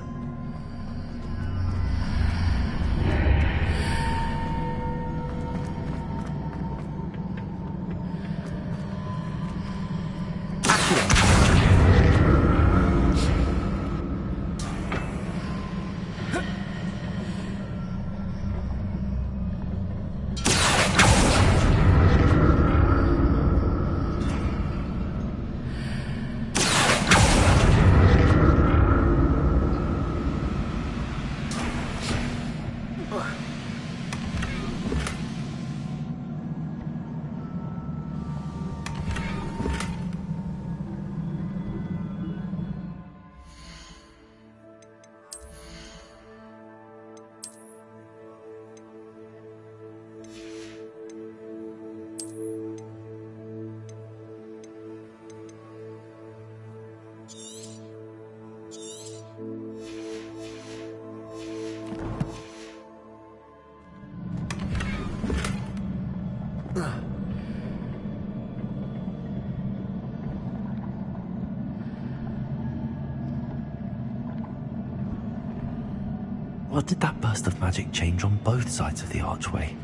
What did that burst of magic change on both sides of the archway?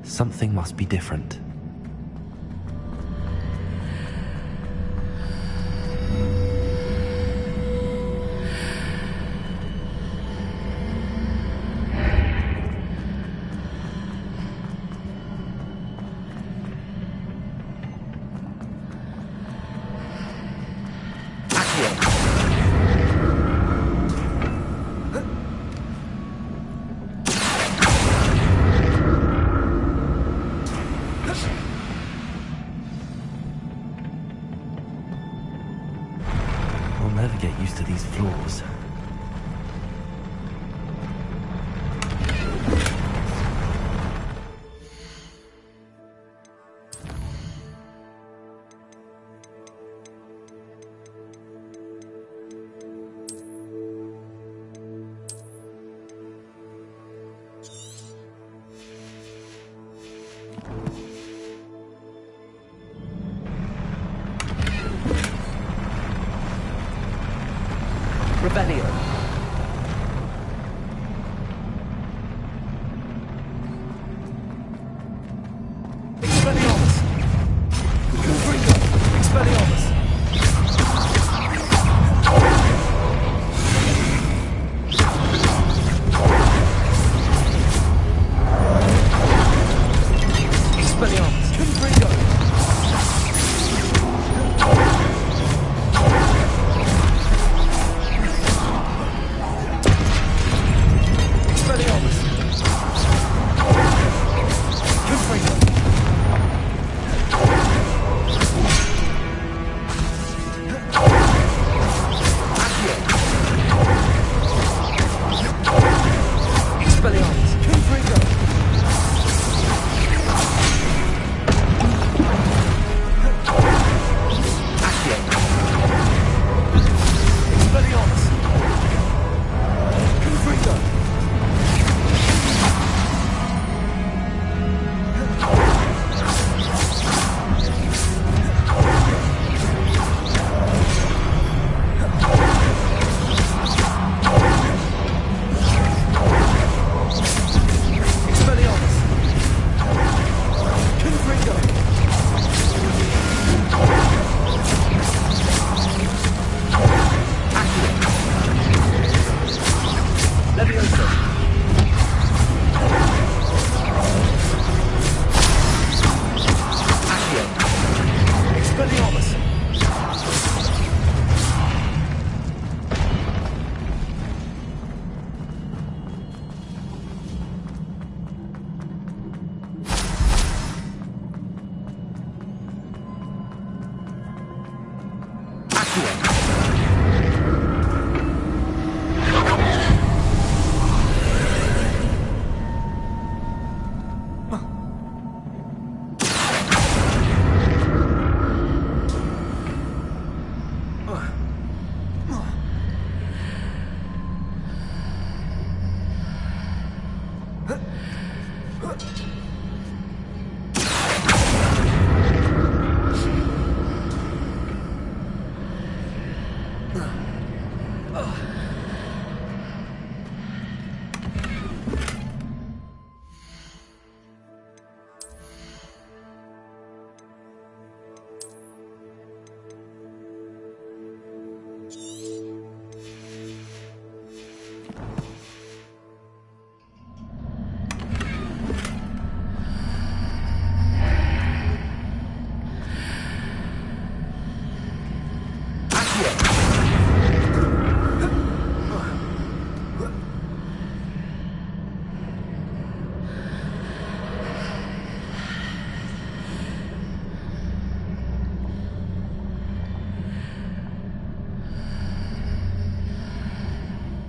Something must be different.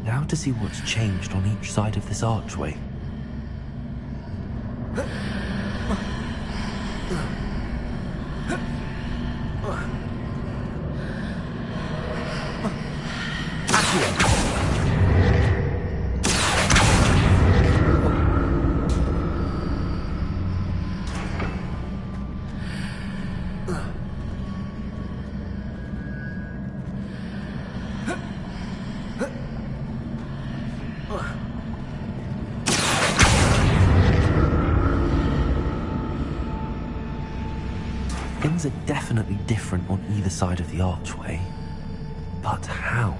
out to see what's changed on each side of this archway. Things are definitely different on either side of the archway. But how?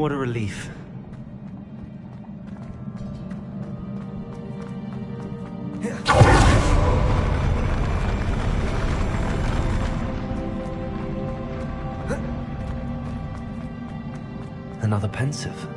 What a relief. Another pensive.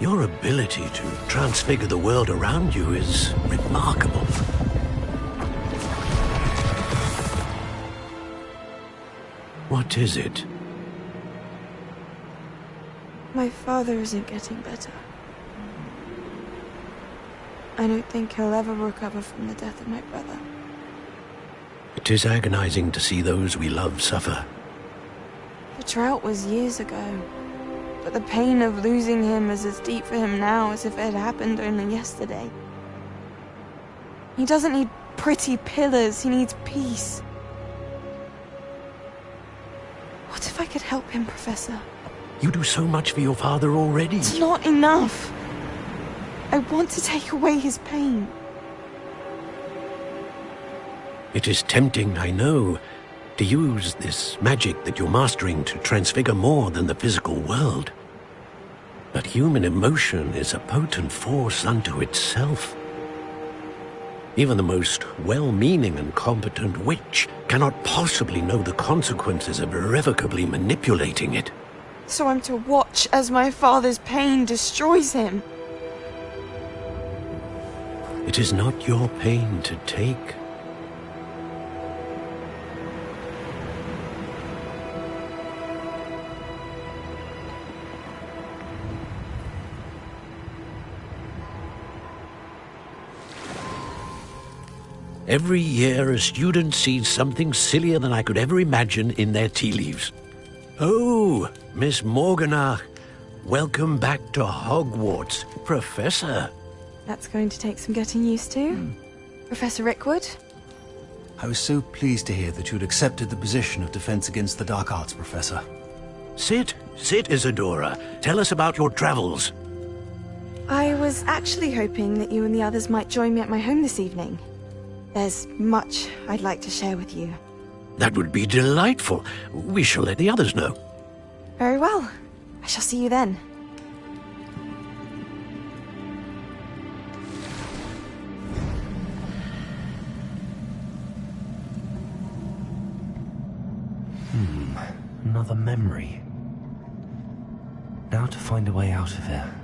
Your ability to transfigure the world around you is remarkable. What is it? My father isn't getting better. I don't think he'll ever recover from the death of my brother. It is agonizing to see those we love suffer. The drought was years ago, but the pain of losing him is as deep for him now as if it had happened only yesterday. He doesn't need pretty pillars, he needs peace. What if I could help him, Professor? You do so much for your father already. It's not enough. I want to take away his pain. It is tempting, I know, to use this magic that you're mastering to transfigure more than the physical world. But human emotion is a potent force unto itself. Even the most well-meaning and competent witch cannot possibly know the consequences of irrevocably manipulating it. So I'm to watch as my father's pain destroys him. It is not your pain to take. Every year, a student sees something sillier than I could ever imagine in their tea leaves. Oh, Miss Morganach, welcome back to Hogwarts, Professor. That's going to take some getting used to. Professor Rickwood? I was so pleased to hear that you'd accepted the position of Defense Against the Dark Arts, Professor. Sit, Isadora. Tell us about your travels. I was actually hoping that you and the others might join me at my home this evening. There's much I'd like to share with you. That would be delightful. We shall let the others know. Very well. I shall see you then. Another memory. Now to find a way out of here.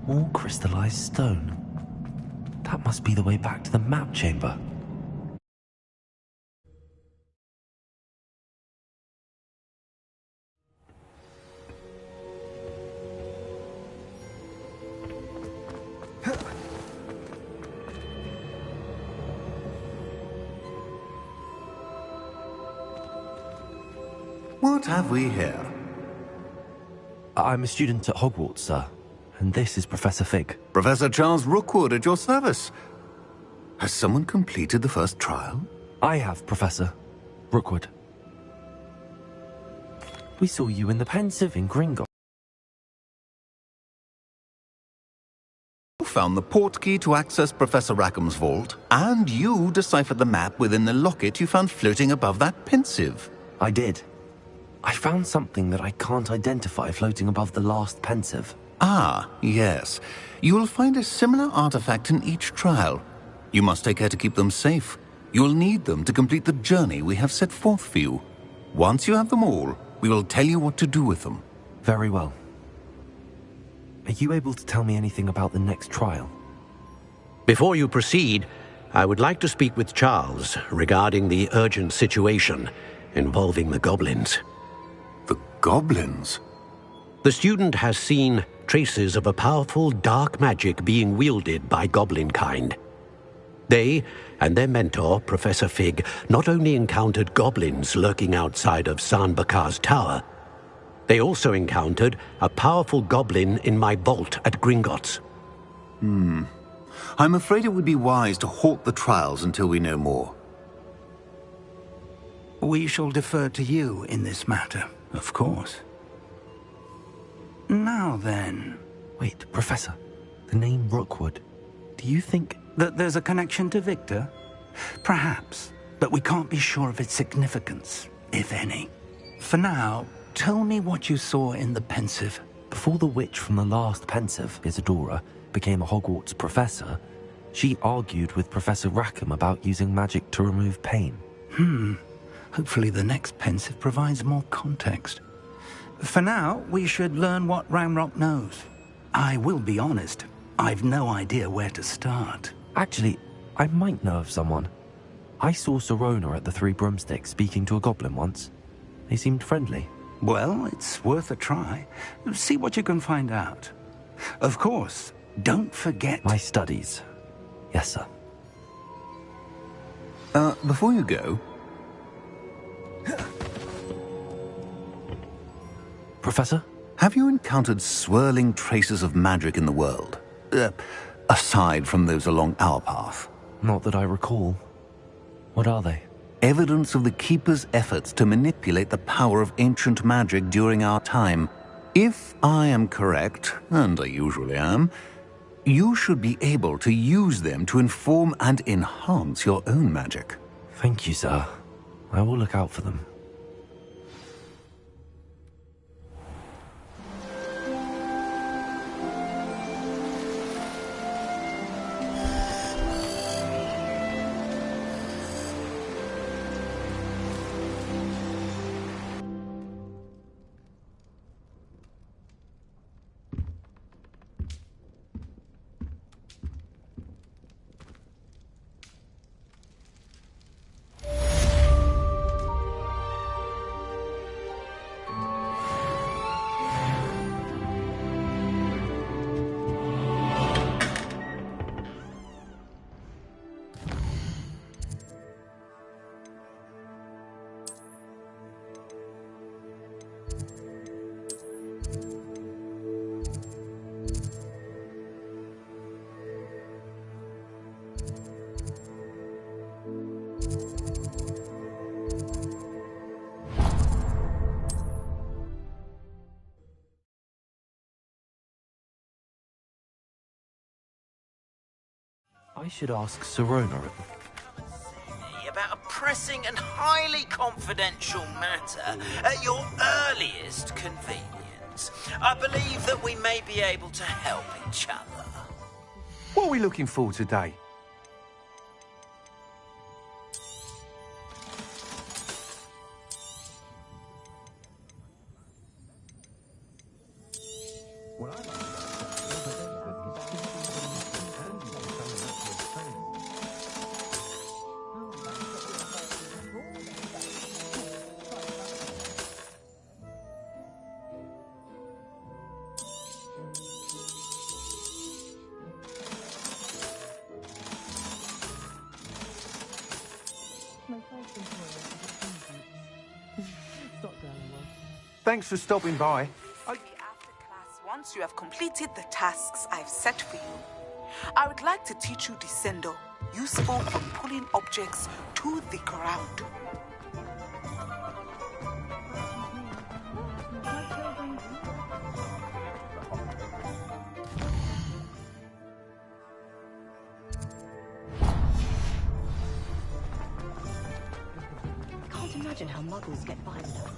More crystallized stone. That must be the way back to the map chamber. What have we here? I'm a student at Hogwarts, sir. And this is Professor Fig. Professor Charles Rookwood at your service. Has someone completed the first trial? I have, Professor Rookwood. We saw you in the Pensive in Gringotts. You found the portkey to access Professor Rackham's vault, and you deciphered the map within the locket you found floating above that Pensive. I did. I found something that I can't identify floating above the last Pensive. Ah, yes. You will find a similar artifact in each trial. You must take care to keep them safe. You will need them to complete the journey we have set forth for you. Once you have them all, we will tell you what to do with them. Very well. Are you able to tell me anything about the next trial? Before you proceed, I would like to speak with Charles regarding the urgent situation involving the goblins. The goblins? The student has seen traces of a powerful dark magic being wielded by goblin kind. They and their mentor, Professor Fig, not only encountered goblins lurking outside of San Bakar's tower, they also encountered a powerful goblin in my vault at Gringotts. I'm afraid it would be wise to halt the trials until we know more. We shall defer to you in this matter, of course. Now then... Wait, Professor. The name Rookwood. Do you think... that there's a connection to Victor? Perhaps, but we can't be sure of its significance, if any. For now, tell me what you saw in the Pensive. Before the witch from the last Pensive, Isadora, became a Hogwarts professor, she argued with Professor Rackham about using magic to remove pain. Hopefully the next Pensive provides more context. For now, we should learn what Ranrock knows. I will be honest, I've no idea where to start. Actually, I might know of someone. I saw Sirona at the Three Broomsticks speaking to a goblin once. They seemed friendly. Well, it's worth a try. See what you can find out. Of course, don't forget... my studies. Yes, sir. Before you go... Professor? Have you encountered swirling traces of magic in the world? Aside from those along our path? Not that I recall. What are they? Evidence of the Keeper's efforts to manipulate the power of ancient magic during our time. If I am correct, and I usually am, you should be able to use them to inform and enhance your own magic. Thank you, sir. I will look out for them. I should ask Sirona. About a pressing and highly confidential matter at your earliest convenience. I believe that we may be able to help each other. What are we looking for today? Thanks for stopping by. After class, once you have completed the tasks I've set for you, I would like to teach you Descendo, useful for pulling objects to the ground. Can't imagine how muggles get by without.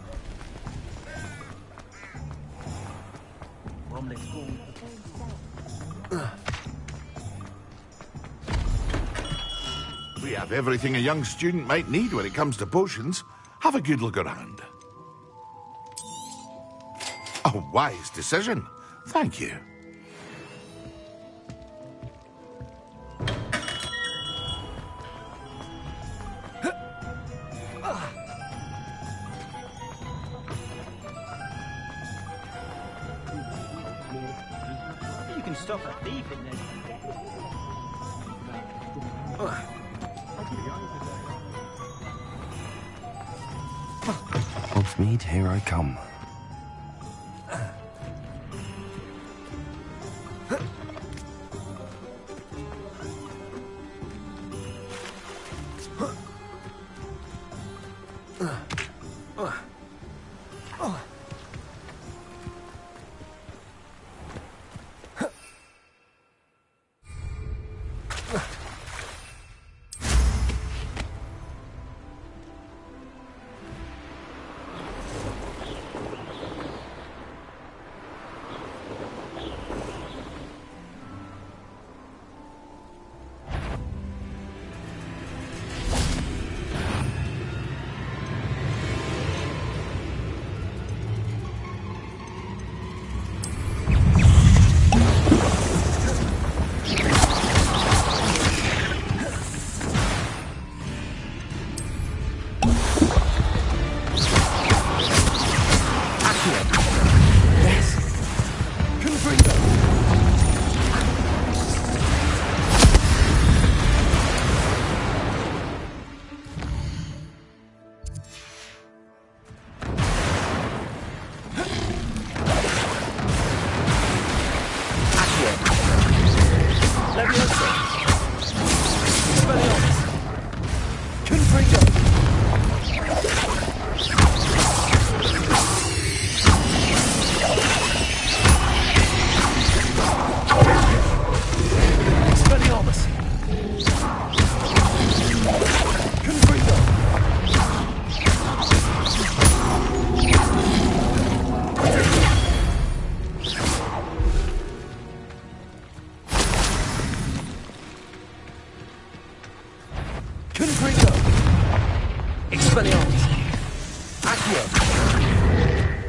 We have everything a young student might need when it comes to potions. Have a good look around. A wise decision. Thank you. You can stop a thief in there. Hogsmeade, here I come.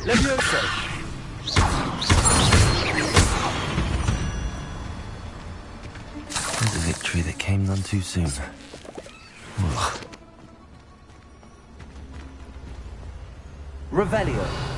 There's a victory that came none too soon. Revelio.